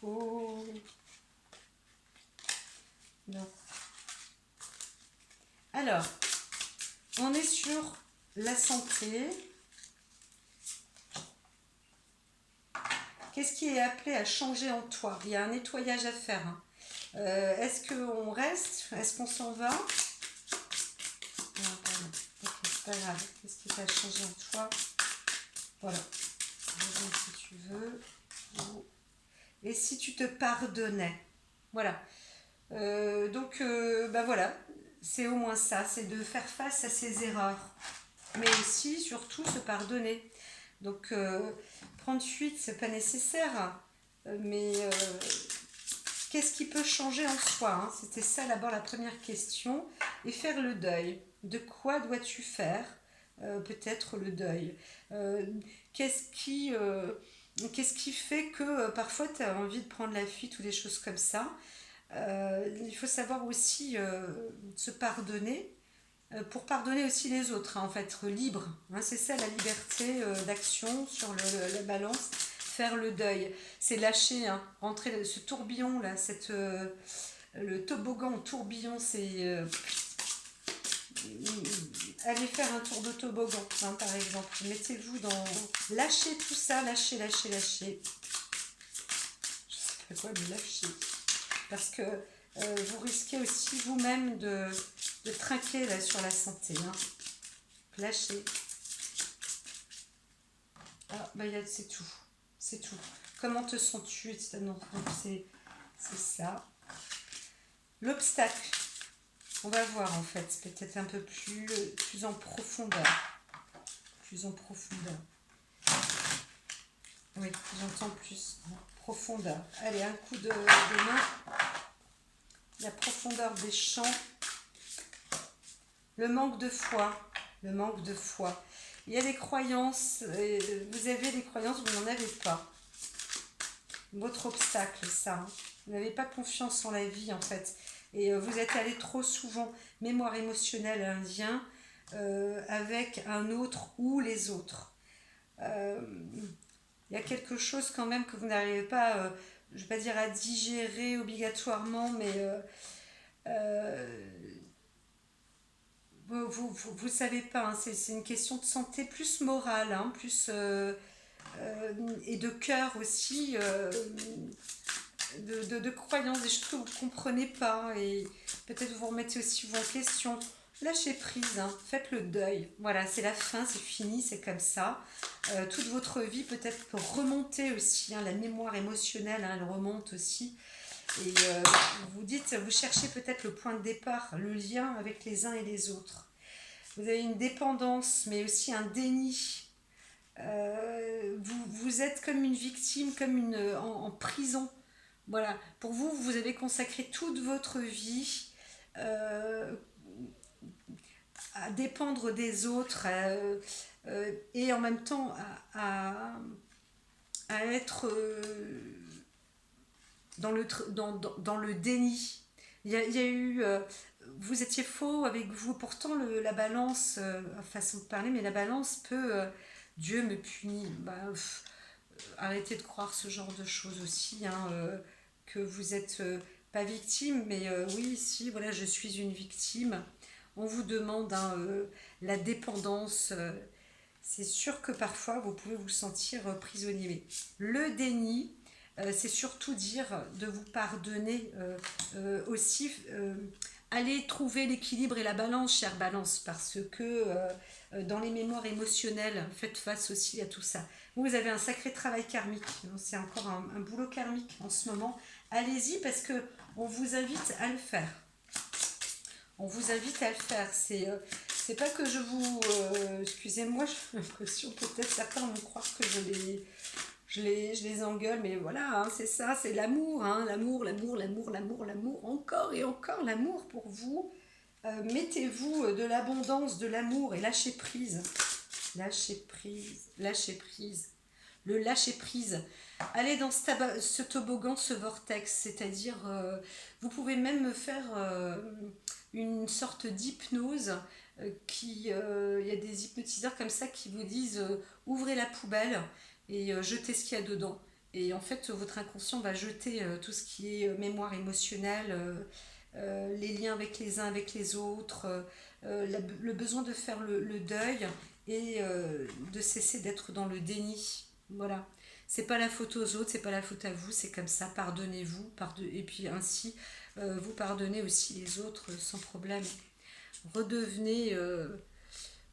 Oh. Non. Alors, on est sur la santé. Qu'est-ce qui est appelé à changer en toi? Il y a un nettoyage à faire, hein. Est-ce qu'on reste? Est-ce qu'on s'en va? Non, pardon. Ok, c'est pas grave. Qu'est-ce qui t'a changé en toi? Voilà. Reviens si tu veux. Et si tu te pardonnais? Voilà. Donc, bah voilà. C'est au moins ça. C'est de faire face à ses erreurs. Mais aussi, surtout, se pardonner. Donc, prendre fuite, c'est pas nécessaire. Mais qu'est-ce qui peut changer en soi, hein? C'était ça d'abord la première question. Et faire le deuil. De quoi dois-tu faire peut-être le deuil? Qu'est-ce qui fait que parfois tu as envie de prendre la fuite ou des choses comme ça? Il faut savoir aussi se pardonner, pour pardonner aussi les autres, hein, en fait, être libre. Hein, c'est ça la liberté d'action sur la balance, faire le deuil. C'est lâcher, hein, rentrer dans ce tourbillon là, le toboggan au tourbillon, c'est aller faire un tour de toboggan, hein, par exemple. Mettez-vous dans... Lâchez tout ça, lâchez, lâchez, lâchez. Je sais pas quoi, mais lâchez. Parce que vous risquez aussi vous-même de trinquer là, sur la santé. Hein. Lâchez. Ah, bah, c'est tout. C'est tout. Comment te sens-tu, etc. Non, c'est ça. L'obstacle. On va voir en fait, peut-être un peu plus en profondeur. Plus en profondeur. Oui, j'entends plus en profondeur. Allez, un coup de main. La profondeur des champs. Le manque de foi. Le manque de foi. Il y a des croyances. Vous avez des croyances, vous n'en avez pas. Votre obstacle, ça. Hein. Vous n'avez pas confiance en la vie en fait. Et vous êtes allé trop souvent, mémoire émotionnelle indien, avec un autre ou les autres. Il y a quelque chose quand même que vous n'arrivez pas, je ne vais pas dire à digérer obligatoirement, mais vous savez pas, hein, c'est une question de santé plus morale, hein, plus et de cœur aussi, de croyances, des choses que vous ne comprenez pas, et peut-être vous remettez aussi vous en question. Lâchez prise, hein, faites le deuil. Voilà, c'est la fin, c'est fini, c'est comme ça. Toute votre vie peut-être peut remonter aussi, hein, la mémoire émotionnelle, hein, elle remonte aussi. Et vous dites, vous cherchez peut-être le point de départ, le lien avec les uns et les autres. Vous avez une dépendance, mais aussi un déni. Vous êtes comme une victime, comme en prison. Voilà, pour vous, vous avez consacré toute votre vie à dépendre des autres et en même temps à être dans le déni. Il y a eu... vous étiez faux avec vous, pourtant la balance, façon de parler, mais la balance peut... Dieu me punit. Bah, arrêtez de croire ce genre de choses aussi, hein, que vous êtes pas victime, mais oui, si, voilà, je suis une victime. On vous demande hein, la dépendance. C'est sûr que parfois vous pouvez vous sentir prisonnier. Mais le déni, c'est surtout dire de vous pardonner aussi. Allez trouver l'équilibre et la balance, chère balance, parce que dans les mémoires émotionnelles, faites face aussi à tout ça. Vous avez un sacré travail karmique, c'est encore un boulot karmique en ce moment. Allez-y parce que on vous invite à le faire. On vous invite à le faire. C'est pas que je vous... excusez-moi, j'ai l'impression peut-être certains vont croire que je les engueule, mais voilà, hein, c'est ça, c'est l'amour, hein, l'amour, l'amour, l'amour, l'amour, l'amour, encore et encore l'amour pour vous. Mettez-vous de l'abondance, de l'amour et lâchez prise. Lâchez prise, lâchez prise. Le lâcher prise. Allez dans ce toboggan, ce vortex, c'est-à-dire vous pouvez même faire une sorte d'hypnose il y a des hypnotiseurs comme ça qui vous disent ouvrez la poubelle et jetez ce qu'il y a dedans. Et en fait, votre inconscient va jeter tout ce qui est mémoire émotionnelle, les liens avec les uns, avec les autres, le besoin de faire le deuil et de cesser d'être dans le déni. Voilà. C'est pas la faute aux autres, c'est pas la faute à vous, c'est comme ça. Pardonnez-vous, et puis ainsi vous pardonnez aussi les autres sans problème. Redevenez,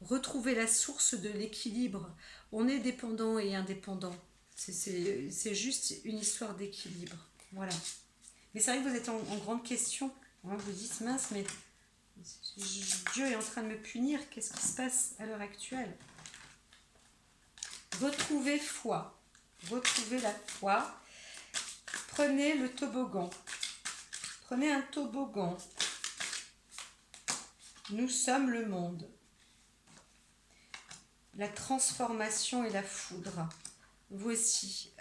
retrouvez la source de l'équilibre. On est dépendant et indépendant. C'est juste une histoire d'équilibre. Voilà. Mais c'est vrai que vous êtes en grande question. Hein, vous dites mince, mais Dieu est en train de me punir. Qu'est-ce qui se passe à l'heure actuelle? Retrouvez foi. Retrouvez la foi. Prenez le toboggan. Prenez un toboggan. Nous sommes le monde. La transformation et la foudre. Voici.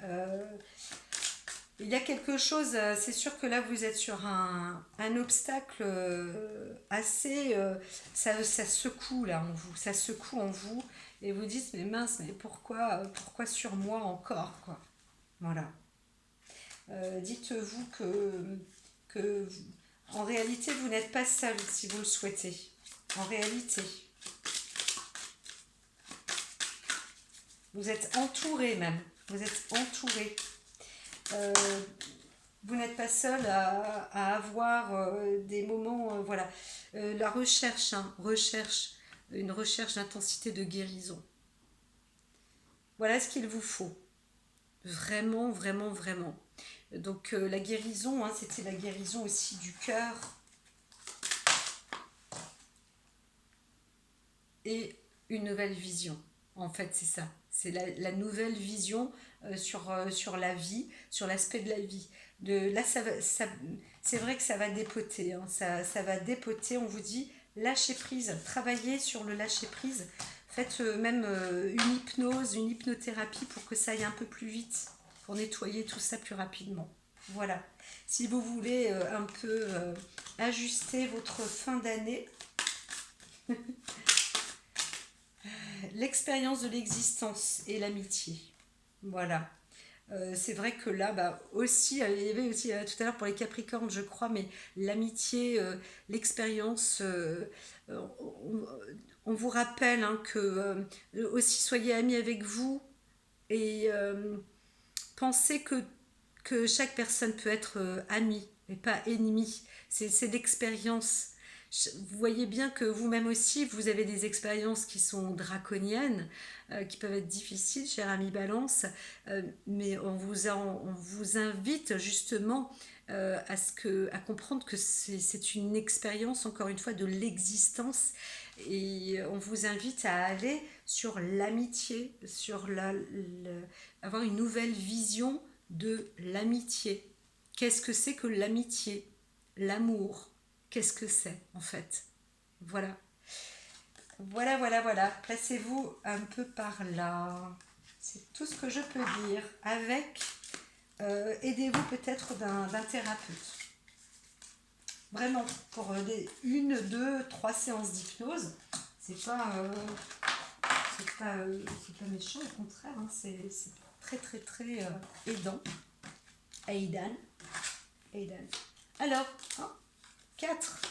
il y a quelque chose, c'est sûr que là vous êtes sur un obstacle assez, ça secoue là en vous, ça secoue en vous et vous dites mais mince, mais pourquoi sur moi encore quoi. Voilà. Dites-vous que en réalité vous n'êtes pas seul si vous le souhaitez. En réalité, vous êtes entouré même, vous êtes entouré. Euh, Vous n'êtes pas seul à avoir des moments, voilà. La recherche, hein, une recherche d'intensité de guérison. Voilà ce qu'il vous faut. Vraiment, vraiment, vraiment. Donc la guérison, hein, c'était la guérison aussi du cœur et une nouvelle vision. En fait, c'est ça. C'est la nouvelle vision sur la vie, sur l'aspect de la vie. Là, c'est vrai que ça va dépoter. Hein, ça va dépoter. On vous dit lâcher prise. Travaillez sur le lâcher prise. Faites même une hypnose, une hypnothérapie pour que ça aille un peu plus vite, pour nettoyer tout ça plus rapidement. Voilà. Si vous voulez un peu ajuster votre fin d'année, l'expérience de l'existence et l'amitié. Voilà. C'est vrai que là, aussi, il y avait aussi tout à l'heure pour les Capricornes, je crois, mais l'amitié, l'expérience, on vous rappelle hein, que aussi soyez amis avec vous et pensez que chaque personne peut être amie et pas ennemie. C'est l'expérience. Vous voyez bien que vous-même aussi, vous avez des expériences qui sont draconiennes, qui peuvent être difficiles, cher ami Balance, mais on vous invite justement à comprendre que c'est une expérience, encore une fois, de l'existence, et on vous invite à aller sur l'amitié, avoir une nouvelle vision de l'amitié. Qu'est-ce que c'est que l'amitié? L'amour, qu'est-ce que c'est en fait? Voilà. Voilà, voilà, voilà. Placez-vous un peu par là. C'est tout ce que je peux dire. Avec, aidez-vous peut-être d'un thérapeute. Vraiment, pour une, deux, trois séances d'hypnose, c'est pas méchant, au contraire, hein, c'est très, très, très aidant. Aidan. Alors, hein, 4.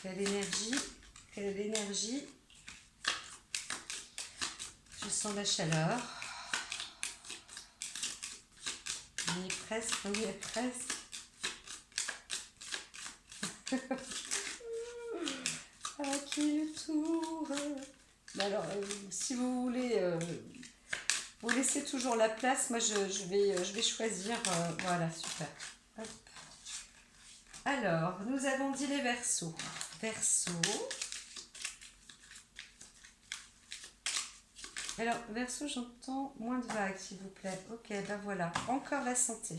Quelle énergie. Je sens la chaleur. On y est presque. À qui le tour? Alors, si vous voulez, vous laissez toujours la place. Moi, je vais choisir. Voilà, super. Hop. Alors, nous avons dit les Verseaux. Alors, Verseau, j'entends moins de vagues, s'il vous plaît. Ok, ben voilà. Encore la santé.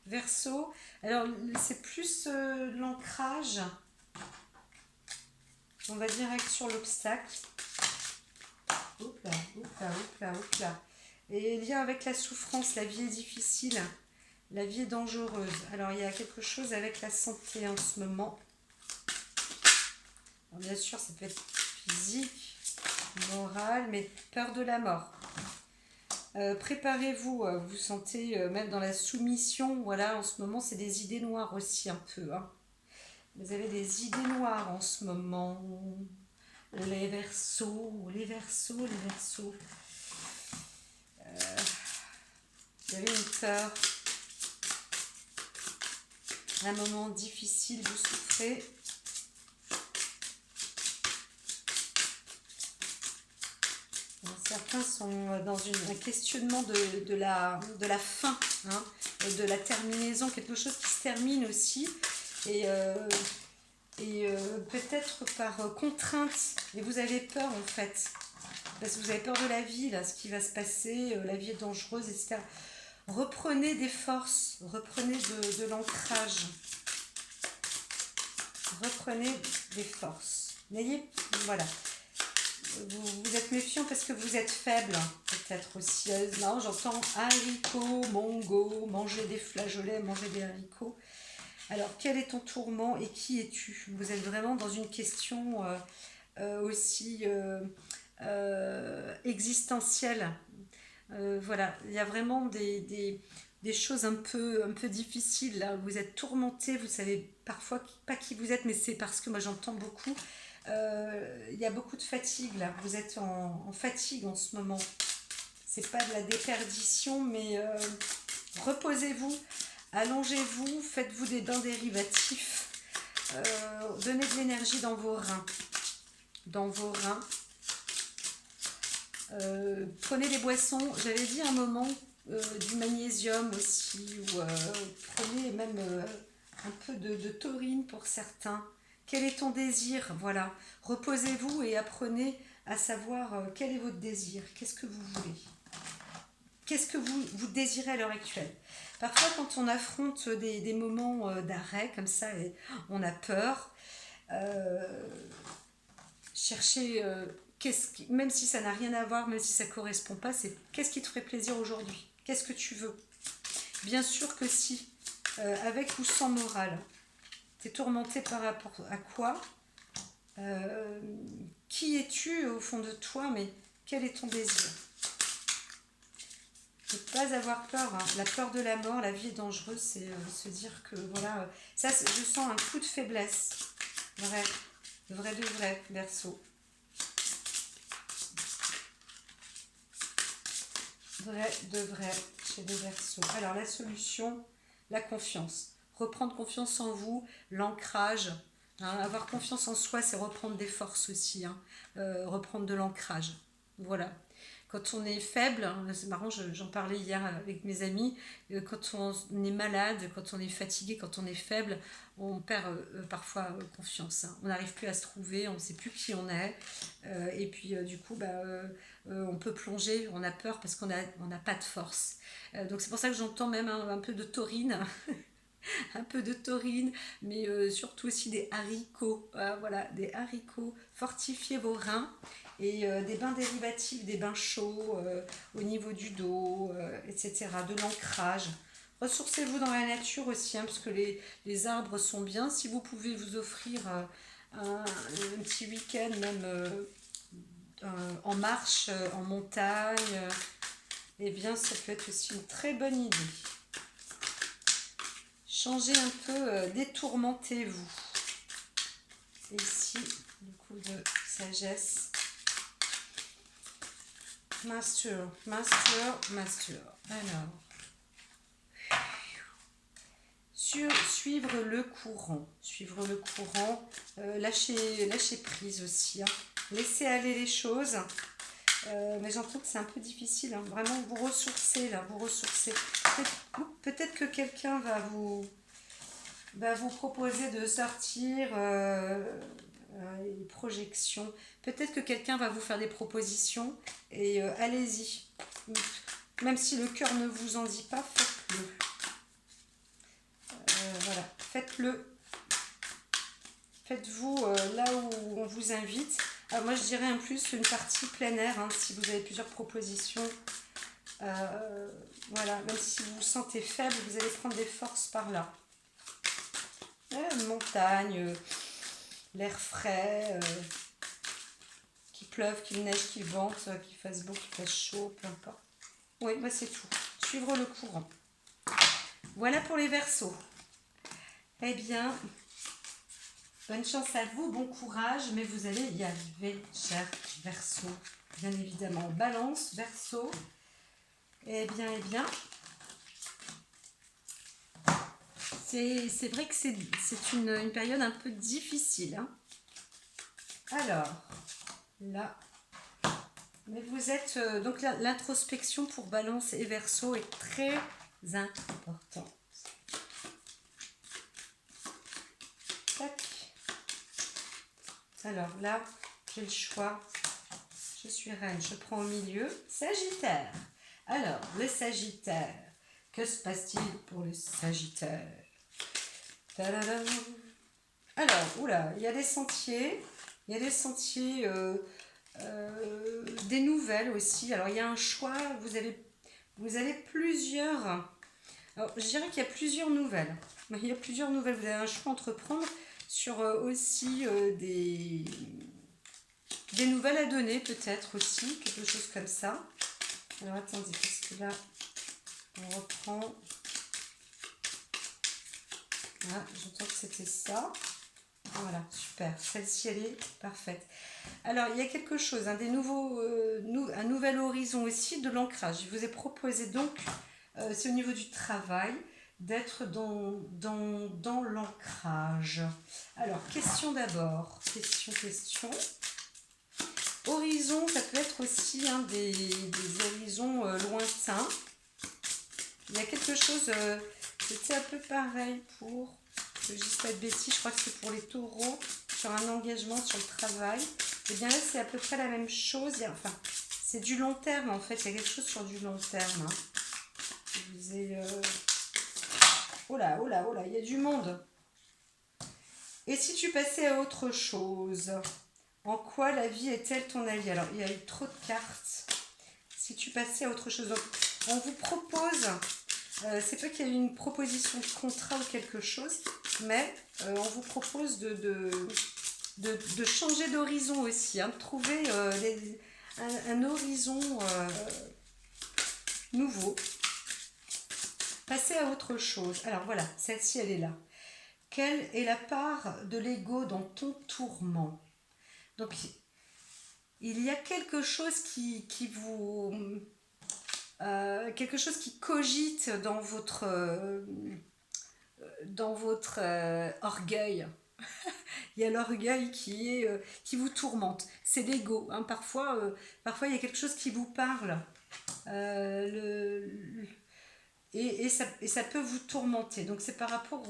Verseau, alors c'est plus l'ancrage. On va direct sur l'obstacle. Hop là. Et lien avec la souffrance, la vie est difficile. La vie est dangereuse. Alors, il y a quelque chose avec la santé en ce moment. Alors, bien sûr, ça peut être physique, moral, mais peur de la mort. Préparez-vous, vous sentez même dans la soumission, voilà, en ce moment, c'est des idées noires aussi un peu. Hein. Vous avez des idées noires en ce moment. Les Verseaux. Vous avez une peur. Un moment difficile, vous souffrez. Certains sont dans un questionnement de la fin, hein, de la terminaison, quelque chose qui se termine aussi, et peut-être par contrainte, et vous avez peur en fait, parce que vous avez peur de la vie, là, ce qui va se passer, la vie est dangereuse, etc. Reprenez des forces, reprenez de l'ancrage, reprenez des forces. Voilà. vous êtes méfiant parce que vous êtes faible, peut-être aussi. Non, j'entends haricots, mongo, manger des flageolets, manger des haricots. Alors, quel est ton tourment et qui es-tu? Vous êtes vraiment dans une question aussi existentielle. Voilà, il y a vraiment des choses un peu difficiles là. Vous êtes tourmenté, vous savez parfois pas qui vous êtes, mais c'est parce que moi j'entends beaucoup. Il y a beaucoup de fatigue là. Vous êtes en fatigue en ce moment. C'est pas de la déperdition, mais reposez-vous, allongez-vous, faites-vous des bains dérivatifs, donnez de l'énergie dans vos reins. Dans vos reins. Prenez des boissons, j'avais dit un moment du magnésium aussi, ou prenez même un peu de taurine pour certains. Quel est ton désir? Voilà, reposez-vous et apprenez à savoir quel est votre désir, qu'est-ce que vous voulez, qu'est-ce que vous désirez à l'heure actuelle. Parfois quand on affronte des moments d'arrêt comme ça, et on a peur, chercher même si ça n'a rien à voir, même si ça ne correspond pas, c'est qu'est-ce qui te ferait plaisir aujourd'hui, qu'est-ce que tu veux. Bien sûr que si, avec ou sans morale, tu es tourmenté par rapport à quoi, qui es-tu au fond de toi, mais quel est ton désir. Ne pas avoir peur, hein. La peur de la mort, la vie est dangereuse, c'est se dire que voilà, ça je sens un coup de faiblesse, vrai de vrai, Verseau. Vrai de vrai chez les Verseaux. Alors la solution, la confiance. Reprendre confiance en vous, l'ancrage. Hein, avoir confiance en soi, c'est reprendre des forces aussi. Hein, reprendre de l'ancrage. Voilà. Quand on est faible, hein, c'est marrant, j'en parlais hier avec mes amis, quand on est malade, quand on est fatigué, quand on est faible, on perd parfois confiance. Hein. On n'arrive plus à se trouver, on ne sait plus qui on est. Et puis du coup, on peut plonger, on a peur parce qu'on n'a pas de force. Donc c'est pour ça que j'entends même un peu de taurine, un peu de taurine, mais surtout aussi des haricots. Voilà, des haricots. Fortifiez vos reins et des bains dérivatifs, des bains chauds au niveau du dos, etc. De l'ancrage. Ressourcez-vous dans la nature aussi, hein, parce que les arbres sont bien. Si vous pouvez vous offrir un petit week-end, même en marche, en montagne, eh bien, ça peut être aussi une très bonne idée. Changez un peu, détourmentez-vous. Et ici, le coup de sagesse. Master. Alors, suivre le courant. Lâcher prise aussi. Hein. Laissez aller les choses. Mais j'entends que c'est un peu difficile. Hein. Vraiment, vous ressourcez là, vous ressourcez. Peut-être que quelqu'un va vous proposer de sortir une projection. Peut-être que quelqu'un va vous faire des propositions et allez-y. Même si le cœur ne vous en dit pas, faites-le. Voilà, faites-le. Faites-vous là où on vous invite. Alors moi je dirais en plus une partie plein air, hein, si vous avez plusieurs propositions. Voilà, même si vous vous sentez faible, vous allez prendre des forces par là. Montagne, l'air frais, qu'il pleuve, qu'il neige, qu'il vente, qu'il fasse beau, qu'il fasse chaud, peu importe. Oui, moi c'est tout. Suivre le courant. Voilà pour les Verseaux. Eh bien, bonne chance à vous, bon courage, mais vous allez y arriver, chers Verseaux. Bien évidemment, Balance, Verseau. Eh bien. C'est vrai que c'est une période un peu difficile. Hein. Alors, là, mais vous êtes... donc l'introspection pour Balance et Verseau est très importante. Tac. Alors là, j'ai le choix. Je suis reine, je prends au milieu. Sagittaire. Alors, le Sagittaire. Que se passe-t-il pour le Sagittaire? Alors, oula, il y a des sentiers. Il y a des sentiers des nouvelles aussi. Alors il y a un choix, vous avez plusieurs... Alors, je dirais qu'il y a plusieurs nouvelles. Il y a plusieurs nouvelles, vous avez un choix à entreprendre sur aussi des nouvelles à donner peut-être aussi, quelque chose comme ça. Alors attendez, parce que là, on reprend. Ah, j'entends que c'était ça. Voilà, super. Celle-ci, elle est parfaite. Alors, il y a quelque chose, un nouvel horizon aussi, de l'ancrage. Je vous ai proposé donc, c'est au niveau du travail, d'être dans l'ancrage. Alors, question d'abord. Question. Horizon, ça peut être aussi des horizons lointains. Il y a quelque chose, c'était un peu pareil pour, que je ne dise pas de bêtises, je crois que c'est pour les taureaux, sur un engagement sur le travail. Et bien là, c'est à peu près la même chose. Enfin, c'est du long terme en fait, il y a quelque chose sur du long terme. Hein. Je vous ai... Oh là, il y a du monde. Et si tu passais à autre chose, en quoi la vie est-elle ton allié? Alors, il y a eu trop de cartes. Si tu passais à autre chose, donc, on vous propose, c'est pas qu'il y a eu une proposition de contrat ou quelque chose, mais on vous propose de changer d'horizon aussi, hein, de trouver un horizon nouveau. Passer à autre chose. Alors voilà, celle-ci, elle est là. Quelle est la part de l'ego dans ton tourment? Donc, il y a quelque chose qui vous... quelque chose qui cogite dans votre orgueil. Il y a l'orgueil qui vous tourmente. C'est l'ego. Hein. Parfois, il y a quelque chose qui vous parle. Et ça peut vous tourmenter. Donc, c'est par rapport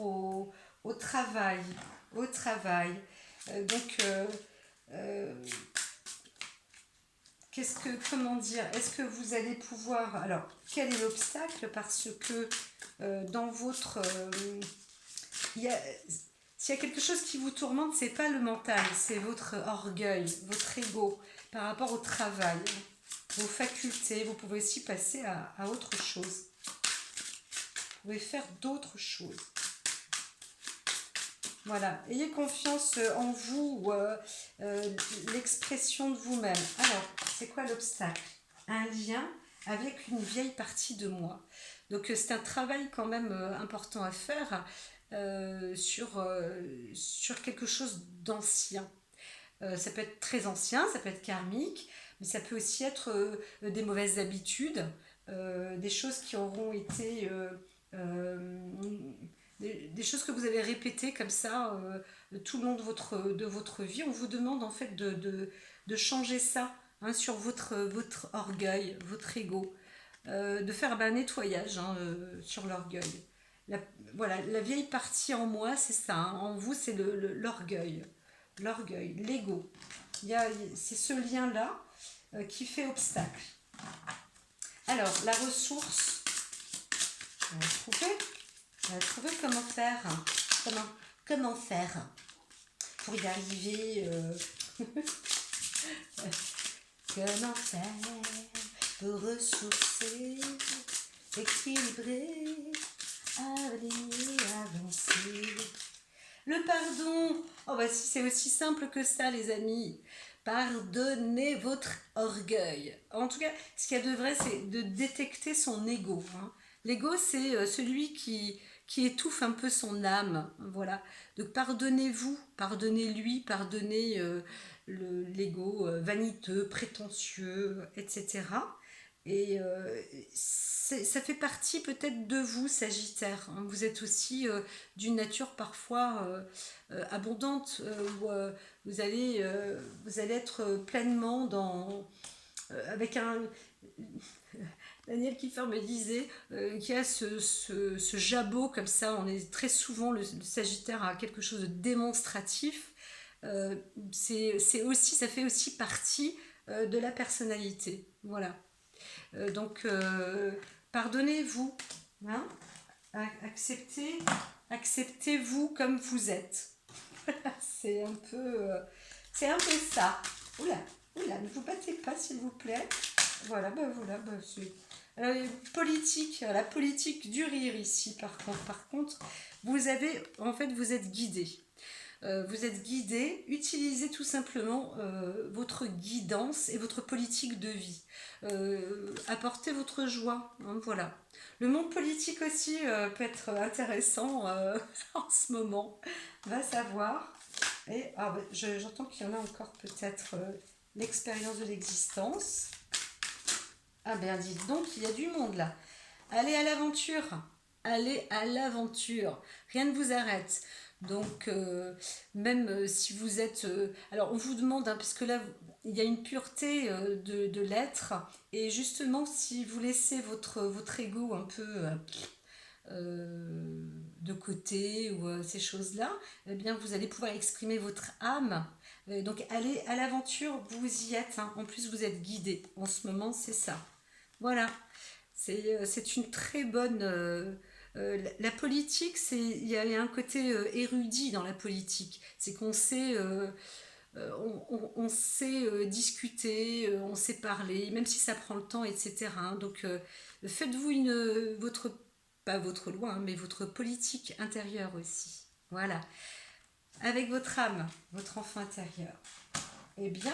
au travail. Au travail. Comment dire, est-ce que vous allez pouvoir... Alors, quel est l'obstacle? Parce que dans votre... s'il y a quelque chose qui vous tourmente, c'est pas le mental, c'est votre orgueil, votre ego par rapport au travail, vos facultés. Vous pouvez aussi passer à autre chose. Vous pouvez faire d'autres choses. Voilà, ayez confiance en vous, l'expression de vous-même. Alors, c'est quoi l'obstacle? Un lien avec une vieille partie de moi. Donc, c'est un travail quand même important à faire sur quelque chose d'ancien. Ça peut être très ancien, ça peut être karmique, mais ça peut aussi être des mauvaises habitudes, des choses qui auront été... des choses que vous avez répétées comme ça tout le long de votre vie. On vous demande en fait de changer ça hein, sur votre orgueil, votre ego, de faire un nettoyage hein, sur l'orgueil. Voilà, la vieille partie en moi, c'est ça. Hein, en vous, c'est l'orgueil, l'ego. C'est ce lien-là qui fait obstacle. Alors, la ressource, on va trouver comment faire. Comment faire pour y arriver. Comment faire pour ressourcer, équilibrer, aligner, avancer. Le pardon, oh bah si c'est aussi simple que ça les amis. Pardonnez votre orgueil. En tout cas, ce qu'il y a de vrai, c'est de détecter son ego. Hein. L'ego, c'est celui qui étouffe un peu son âme. Voilà. Donc pardonnez-vous, pardonnez-lui, pardonnez l'ego vaniteux, prétentieux, etc. Et ça fait partie peut-être de vous, Sagittaire. Hein. Vous êtes aussi d'une nature parfois abondante, où vous allez être pleinement avec un... Daniel Kiefer me disait qu'il y a ce jabot comme ça, on est très souvent, le Sagittaire a quelque chose de démonstratif, ça fait aussi partie de la personnalité. Voilà. Donc, pardonnez-vous, hein, acceptez-vous comme vous êtes. c'est un peu ça. Oula, Oula, ne vous battez pas, s'il vous plaît. Voilà, voilà, c'est... Alors, politique, la politique du rire ici, par contre, vous avez, en fait, vous êtes guidé. Vous êtes guidé, utilisez tout simplement votre guidance et votre politique de vie. Apportez votre joie, hein, voilà. Le monde politique aussi peut être intéressant en ce moment, va savoir. Et j'entends qu'il y en a encore peut-être l'expérience de l'existence. Ah ben dites donc, il y a du monde là. Allez à l'aventure, allez à l'aventure, rien ne vous arrête. Donc, même si vous êtes... alors, on vous demande, hein, parce que là, il y a une pureté de l'être, et justement, si vous laissez votre ego un peu de côté, ou ces choses-là, eh bien, vous allez pouvoir exprimer votre âme. Donc, allez à l'aventure, vous y êtes. Hein. En plus, vous êtes guidé. En ce moment, c'est ça. Voilà. C'est une très bonne... la politique, il y a un côté érudit dans la politique. C'est qu'on sait, on sait discuter, on sait parler, même si ça prend le temps, etc. Hein. Donc, faites-vous pas votre loi, hein, mais votre politique intérieure aussi. Voilà. Avec votre âme, votre enfant intérieur. Eh bien,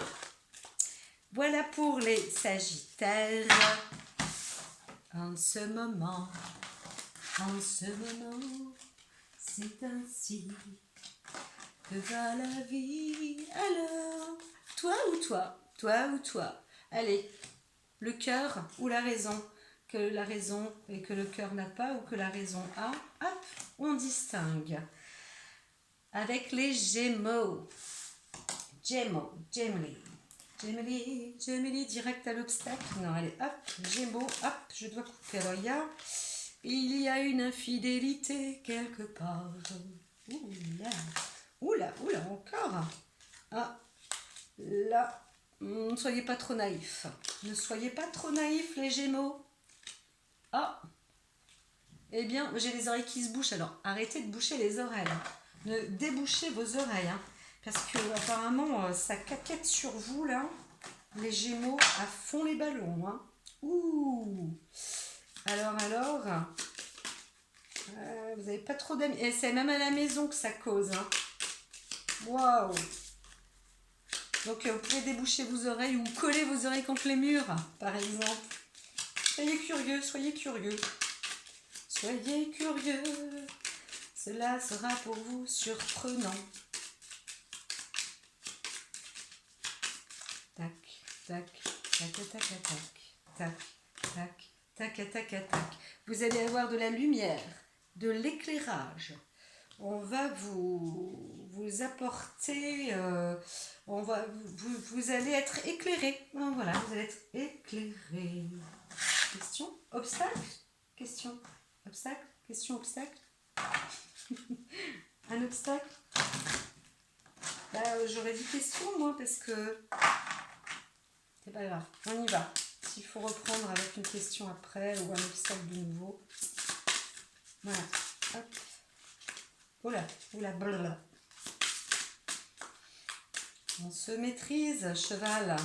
voilà pour les Sagittaires. En ce moment, c'est ainsi que va la vie. Alors, toi ou toi. Allez, le cœur ou la raison, que la raison et que le cœur n'a pas ou que la raison a, hop, on distingue. Avec les Gémeaux. Gemini, direct à l'obstacle. Non, allez, hop, Gémeaux, hop, je dois couper. Alors, il y a une infidélité quelque part. Oula, encore. Ah, là, ne soyez pas trop naïfs. Ne soyez pas trop naïfs, les Gémeaux. Ah, eh bien, j'ai les oreilles qui se bouchent. Alors, arrêtez de boucher les oreilles. Ne débouchez vos oreilles, hein. Parce que apparemment ça caquette sur vous là, les Gémeaux à fond les ballons. Hein. Ouh. Alors, vous n'avez pas trop d'amis. Et c'est même à la maison que ça cause. Hein. Waouh. Donc vous pouvez déboucher vos oreilles ou coller vos oreilles contre les murs, par exemple. Soyez curieux. Cela sera pour vous surprenant. Tac, tac, tac, tac, tac, tac, tac, tac, tac. Vous allez avoir de la lumière, de l'éclairage. On va vous apporter, vous allez être éclairé. Voilà, vous allez être éclairé. Question, obstacle, question, obstacle, question, obstacle. Un obstacle. J'aurais dit question moi parce que c'est pas grave, on y va. S'il faut reprendre avec une question après ou un obstacle de nouveau. Voilà. Hop. Oula, blablabla. On se maîtrise, cheval.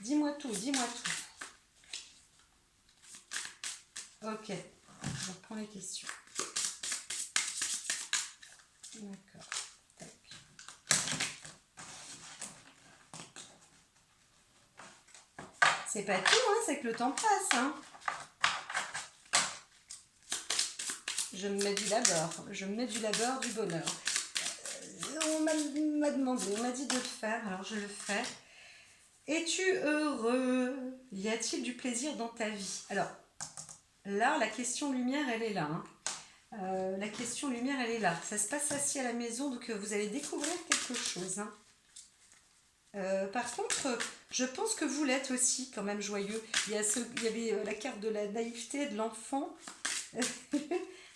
Dis-moi tout. Ok, on reprend les questions. D'accord. C'est pas tout, hein, c'est que le temps passe. Hein. Je me mets du labeur, du bonheur. On m'a demandé, on m'a dit de le faire, alors je le fais. Es-tu heureux? Y a-t-il du plaisir dans ta vie? Alors, là, la question lumière, elle est là. Hein. La question lumière, elle est là. Ça se passe assis à la maison, donc vous allez découvrir quelque chose. Hein. Par contre, je pense que vous l'êtes aussi quand même joyeux. Il y avait la carte de la naïveté de l'enfant.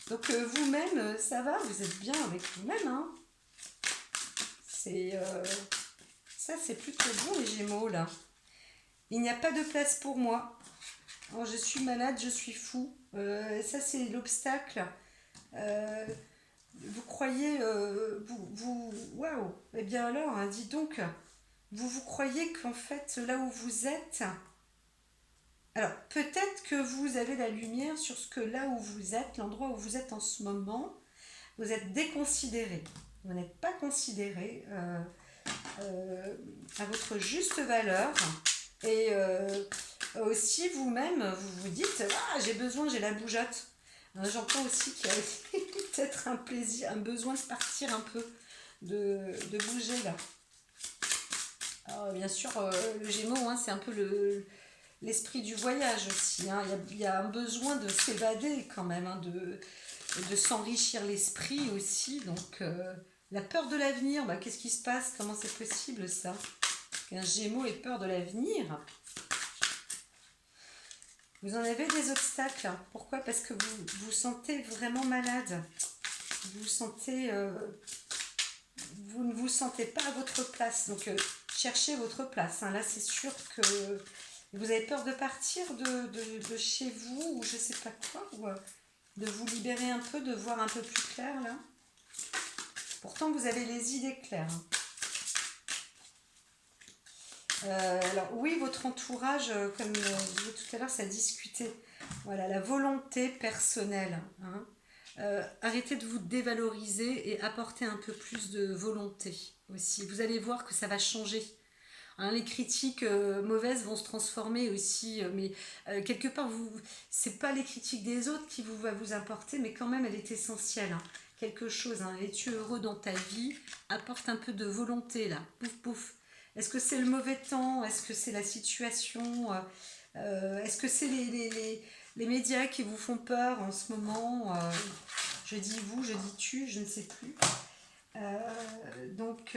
Donc vous-même, ça va, vous êtes bien avec vous-même. Hein. Ça, c'est plutôt bon les Gémeaux là. Il n'y a pas de place pour moi. Oh, je suis malade, je suis fou. Ça, c'est l'obstacle. Vous croyez, waouh. Eh bien alors, hein, dis donc. vous croyez qu'en fait, là où vous êtes, alors peut-être que vous avez la lumière sur ce que là où vous êtes, l'endroit où vous êtes en ce moment, vous êtes déconsidéré. Vous n'êtes pas considéré à votre juste valeur. Et aussi vous-même, vous vous dites, ah, j'ai la bougeotte. J'entends aussi qu'il y a peut-être un plaisir, un besoin de partir un peu, de bouger là. Alors, bien sûr, le Gémeaux, hein, c'est un peu l'esprit du voyage aussi. Hein. Il y a un besoin de s'évader quand même, hein, de s'enrichir l'esprit aussi. Donc, la peur de l'avenir, bah, qu'est-ce qui se passe? Comment c'est possible ça? Qu'un Gémeaux ait peur de l'avenir? Vous en avez des obstacles. Pourquoi? Parce que vous vous sentez vraiment malade. Vous vous sentez, vous ne vous sentez pas à votre place. Donc, cherchez votre place. Hein. Là, c'est sûr que vous avez peur de partir de chez vous ou je sais pas quoi. Ou de vous libérer un peu, de voir un peu plus clair là. Pourtant, vous avez les idées claires. Hein. Alors oui, votre entourage, comme je disais tout à l'heure, ça discutait. Voilà, la volonté personnelle. Hein. Arrêtez de vous dévaloriser et apportez un peu plus de volonté aussi. Vous allez voir que ça va changer. Hein, les critiques mauvaises vont se transformer aussi, mais quelque part, c'est pas les critiques des autres qui va vous importer, mais quand même, elle est essentielle. Hein. Quelque chose, hein. Es-tu heureux dans ta vie? Apporte un peu de volonté là. Pouf pouf. Est-ce que c'est le mauvais temps? Est-ce que c'est la situation? Est-ce que c'est les médias qui vous font peur en ce moment? Je dis vous, je dis tu, je ne sais plus. Donc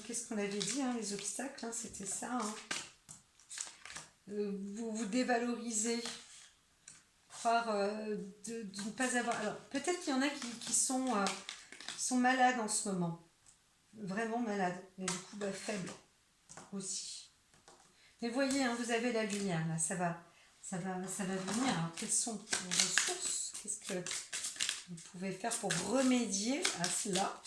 qu'est-ce qu'on avait dit, hein, les obstacles, hein, c'était ça. Hein. Vous vous dévalorisez, croire de ne pas avoir. Alors peut-être qu'il y en a qui sont malades en ce moment, vraiment malades, et du coup bah, faibles aussi. Mais voyez, hein, vous avez la lumière là, ça va venir. Alors, quelles sont vos ressources? Qu'est-ce que vous pouvez faire pour remédier à cela?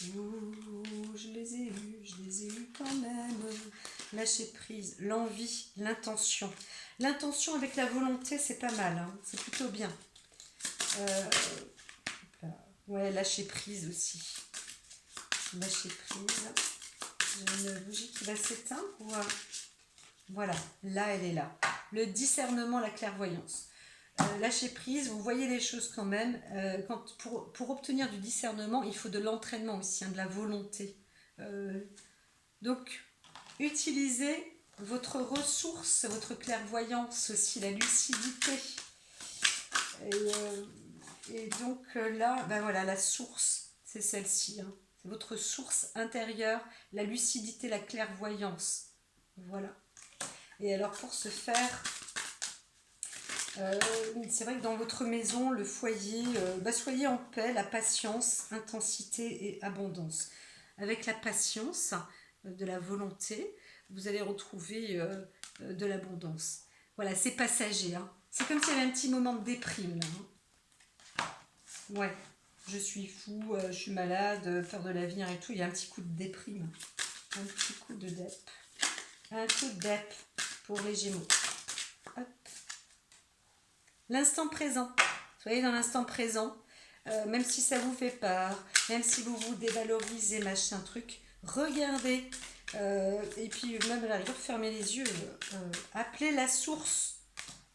Je les ai eus quand même. Lâcher prise, l'envie, l'intention. L'intention avec la volonté, c'est pas mal, hein. C'est plutôt bien. Ouais, lâcher prise aussi. Lâcher prise. J'ai une bougie qui va s'éteindre. Voilà, là elle est là. Le discernement, la clairvoyance. Lâcher prise, vous voyez les choses quand même. Pour obtenir du discernement, il faut de l'entraînement aussi, hein, de la volonté. Donc, utilisez votre ressource, votre clairvoyance aussi, la lucidité. Et donc là, ben voilà, la source, c'est celle-ci. Hein. C'est votre source intérieure, la lucidité, la clairvoyance. Voilà. Et alors pour ce faire, c'est vrai que dans votre maison, le foyer, soyez en paix, la patience, intensité et abondance. Avec la patience, de la volonté, vous allez retrouver de l'abondance. Voilà, c'est passager. Hein. C'est comme s'il y avait un petit moment de déprime là. Hein. Ouais, je suis fou, je suis malade, peur de l'avenir et tout. Il y a un petit coup de déprime. Un petit coup de dep. Un coup de dep pour les Gémeaux. Hop. L'instant présent. Soyez dans l'instant présent. Même si ça vous fait peur, même si vous vous dévalorisez, machin truc, regardez. Et puis même à la rigueur, fermez les yeux. Appelez la source.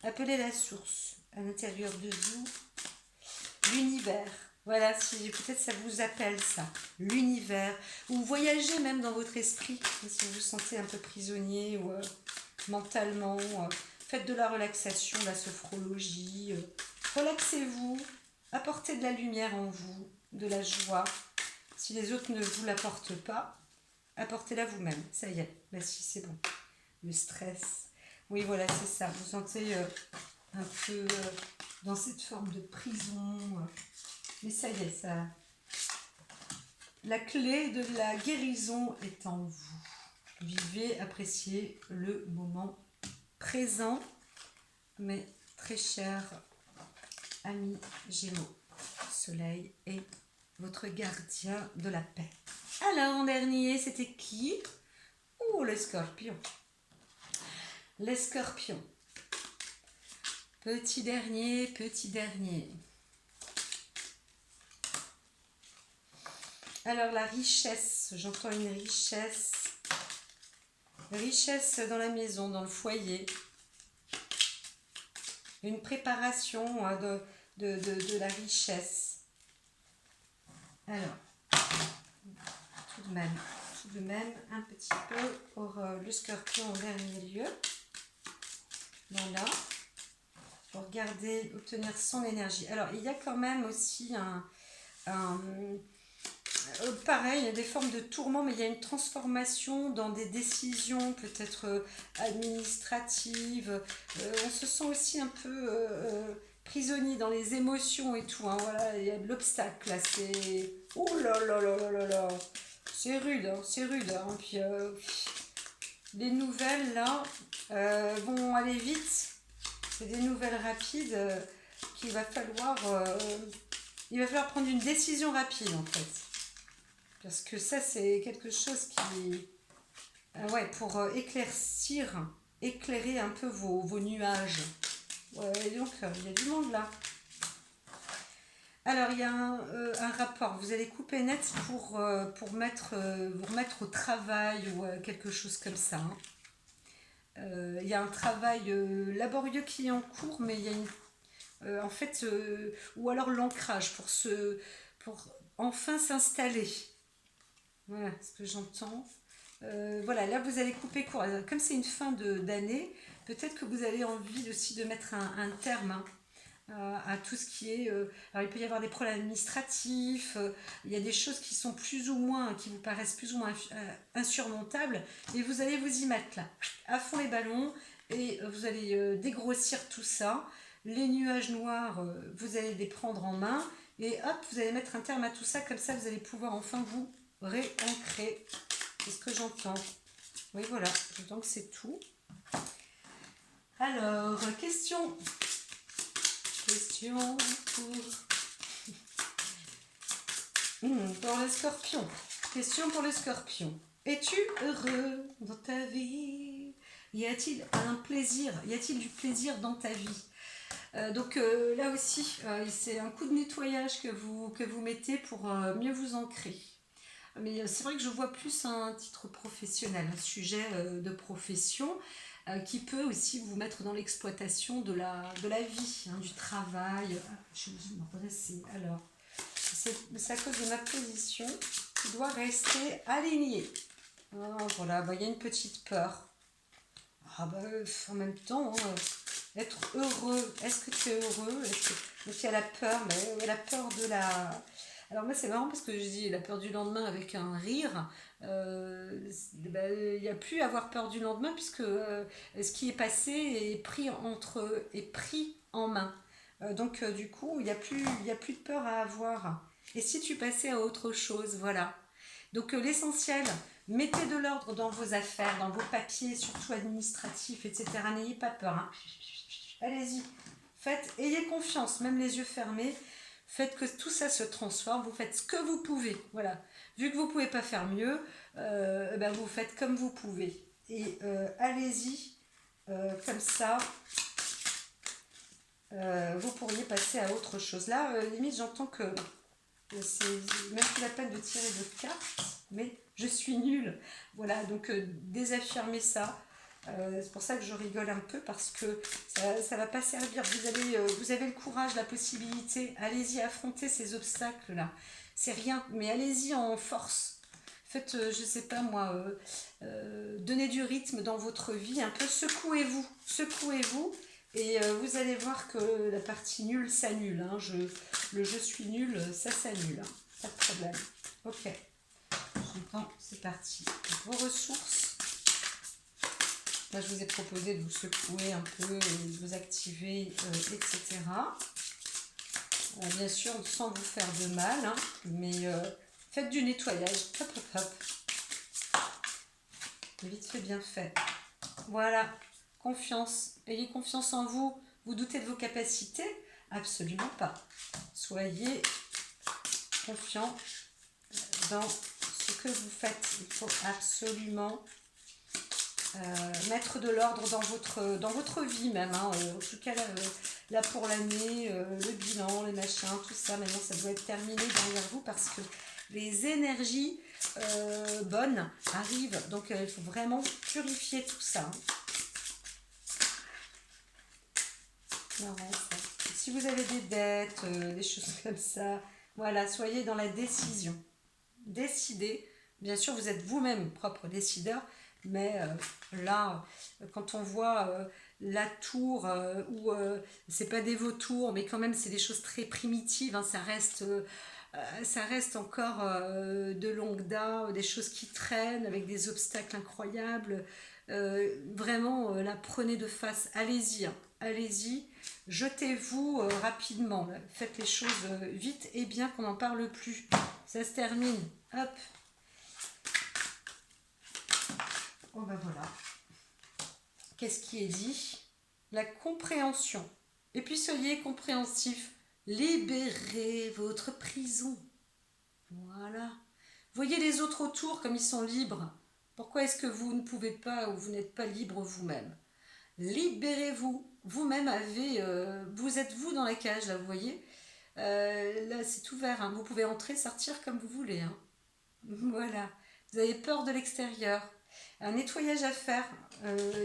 Appelez la source à l'intérieur de vous. L'univers. Voilà, si peut-être ça vous appelle ça. L'univers. Ou voyagez même dans votre esprit. Si vous vous sentez un peu prisonnier ou mentalement. Faites de la relaxation, de la sophrologie. Relaxez-vous. Apportez de la lumière en vous, de la joie. Si les autres ne vous l'apportent pas, apportez-la vous-même. Ça y est, là si c'est bon. Le stress. Oui, voilà, c'est ça. Vous sentez un peu dans cette forme de prison. Mais ça y est, ça. La clé de la guérison est en vous. Vivez, appréciez le moment présent, mais très cher ami Gémeaux. Soleil est votre gardien de la paix. Alors, en dernier, c'était qui? Oh, les scorpions. Les scorpions. Petit dernier, petit dernier. Alors, la richesse. J'entends une richesse. Richesse dans la maison, dans le foyer. Une préparation de la richesse. Alors, tout de même, un petit peu pour le scorpion en dernier lieu. Voilà. Pour garder, obtenir son énergie. Alors, il y a quand même aussi pareil, il y a des formes de tourments, mais il y a une transformation dans des décisions peut-être administratives. On se sent aussi un peu prisonnier dans les émotions et tout. Hein, voilà, il y a de l'obstacle là. C'est oh là là là là là là. C'est rude, hein, c'est rude. Hein. Puis les nouvelles là vont aller vite. C'est des nouvelles rapides qu'il va falloir. Il va falloir prendre une décision rapide en fait. Parce que ça, c'est quelque chose qui... ouais, pour éclairer un peu vos nuages. Ouais, et donc, il y a du monde là. Alors, il y a un rapport. Vous allez couper net pour vous remettre au travail ou quelque chose comme ça. Hein. Il y a un travail laborieux qui est en cours, mais il y a une... en fait, ou alors l'ancrage pour enfin s'installer. Voilà ce que j'entends. Voilà, là vous allez couper court. Comme c'est une fin d'année, peut-être que vous avez envie aussi de mettre un terme à tout ce qui est... alors il peut y avoir des problèmes administratifs, il y a des choses qui sont plus ou moins, qui vous paraissent plus ou moins insurmontables, et vous allez vous y mettre là, à fond les ballons, et vous allez dégrossir tout ça. Les nuages noirs, vous allez les prendre en main, et hop, vous allez mettre un terme à tout ça, comme ça vous allez pouvoir enfin vous réancrer. C'est ce que j'entends. Oui, voilà, j'entends que c'est tout. Alors, question pour le scorpion. Question pour le scorpion. Es-tu heureux dans ta vie? Y a-t-il un plaisir? Y a-t-il du plaisir dans ta vie? Donc là aussi, c'est un coup de nettoyage que vous mettez pour mieux vous ancrer. Mais c'est vrai que je vois plus un titre professionnel, un sujet de profession qui peut aussi vous mettre dans l'exploitation de la vie, hein, du travail. Je vais me redresser. Alors, c'est à cause de ma position qui doit rester alignée. Voilà, il y a une petite peur. Ah bah, en même temps, hein, être heureux, est-ce que tu es heureux? Donc il y a la peur, mais la peur de la... Alors moi c'est marrant parce que je dis la peur du lendemain avec un rire. Il n'y a plus à avoir peur du lendemain puisque ce qui est passé est pris en main. Donc du coup il n'y a plus de peur à avoir. Et si tu passais à autre chose, voilà. Donc l'essentiel, mettez de l'ordre dans vos affaires, dans vos papiers, surtout administratifs, etc. N'ayez pas peur. Hein. Allez-y, ayez confiance, même les yeux fermés. Faites que tout ça se transforme, vous faites ce que vous pouvez. Voilà. Vu que vous ne pouvez pas faire mieux, vous faites comme vous pouvez. Et allez-y, comme ça, vous pourriez passer à autre chose. Là, limite, j'entends que c'est même plus la peine de tirer de cartes, mais je suis nulle. Voilà, donc désaffirmez ça. C'est pour ça que je rigole un peu parce que ça va pas servir. Vous avez le courage, la possibilité. Allez-y, affrontez ces obstacles-là. C'est rien, mais allez-y en force. Faites, je sais pas moi, donnez du rythme dans votre vie. Un peu secouez-vous. Et vous allez voir que la partie nulle s'annule. Hein. Le je suis nul, ça s'annule. Hein. Pas de problème. Ok. J'entends, c'est parti. Vos ressources. Là, je vous ai proposé de vous secouer un peu, de vous activer, etc. Bien sûr, sans vous faire de mal, hein, mais faites du nettoyage. Hop, hop, hop. Vite fait, bien fait. Voilà. Confiance. Ayez confiance en vous. Vous doutez de vos capacités? Absolument pas. Soyez confiant dans ce ce que vous faites. Il faut absolument mettre de l'ordre dans votre vie même. Hein. En tout cas, là pour l'année, le bilan, les machins, tout ça, maintenant ça doit être terminé derrière vous parce que les énergies bonnes arrivent. Donc il faut vraiment purifier tout ça. Hein. Marrant, ça. Si vous avez des dettes, des choses comme ça, voilà, soyez dans la décision. Décidez. Bien sûr, vous êtes vous-même propre décideur, mais là, quand on voit la tour, ou c'est pas des vautours, mais quand même, c'est des choses très primitives, hein, ça reste encore de longue date, des choses qui traînent avec des obstacles incroyables. Vraiment, la prenez de face. Allez-y, hein, allez-y. Jetez-vous rapidement. Là. Faites les choses vite et bien qu'on n'en parle plus. Ça se termine. Hop. Oh ben voilà. Qu'est-ce qui est dit? La compréhension. Et puis soyez compréhensif. Libérez votre prison. Voilà. Voyez les autres autour comme ils sont libres. Pourquoi est-ce que vous ne pouvez pas ou vous n'êtes pas libre vous-même? Libérez-vous. Vous-même vous êtes vous dans la cage, là, vous voyez. Là, c'est ouvert. Hein. Vous pouvez entrer, sortir comme vous voulez. Hein. Voilà. Vous avez peur de l'extérieur. Un nettoyage à faire.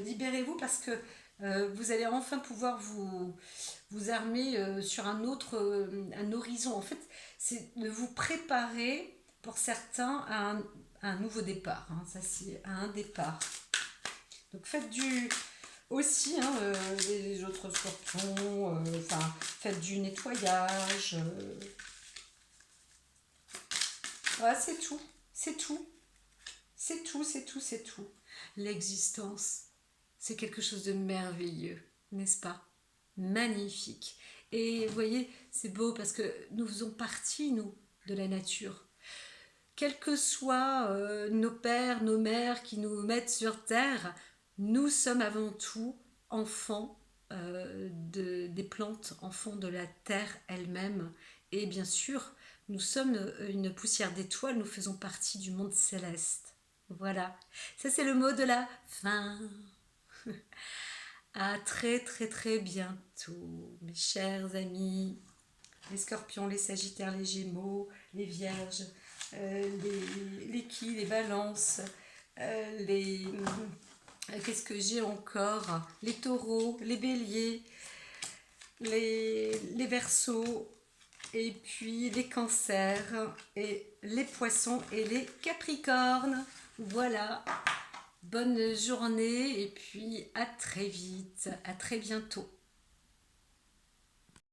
Libérez-vous parce que vous allez enfin pouvoir vous armer sur un horizon. En fait, c'est de vous préparer pour certains à un nouveau départ. Hein. Ça, c'est un départ. Donc, faites aussi les autres scorpions. Faites du nettoyage. Voilà, c'est tout. C'est tout. C'est tout, c'est tout, c'est tout. L'existence, c'est quelque chose de merveilleux, n'est-ce pas? Magnifique. Et vous voyez, c'est beau parce que nous faisons partie, nous, de la nature. Quels que soient nos pères, nos mères qui nous mettent sur terre, nous sommes avant tout enfants des plantes, enfants de la terre elle-même. Et bien sûr, nous sommes une poussière d'étoiles, nous faisons partie du monde céleste. Voilà, ça c'est le mot de la fin. À très très très bientôt, mes chers amis, les scorpions, les sagittaires, les gémeaux, les vierges, les balances, qu'est-ce que j'ai encore? Les taureaux, les béliers, les verseaux, et puis les cancers, et les poissons et les capricornes. Voilà, bonne journée et puis à très vite, à très bientôt.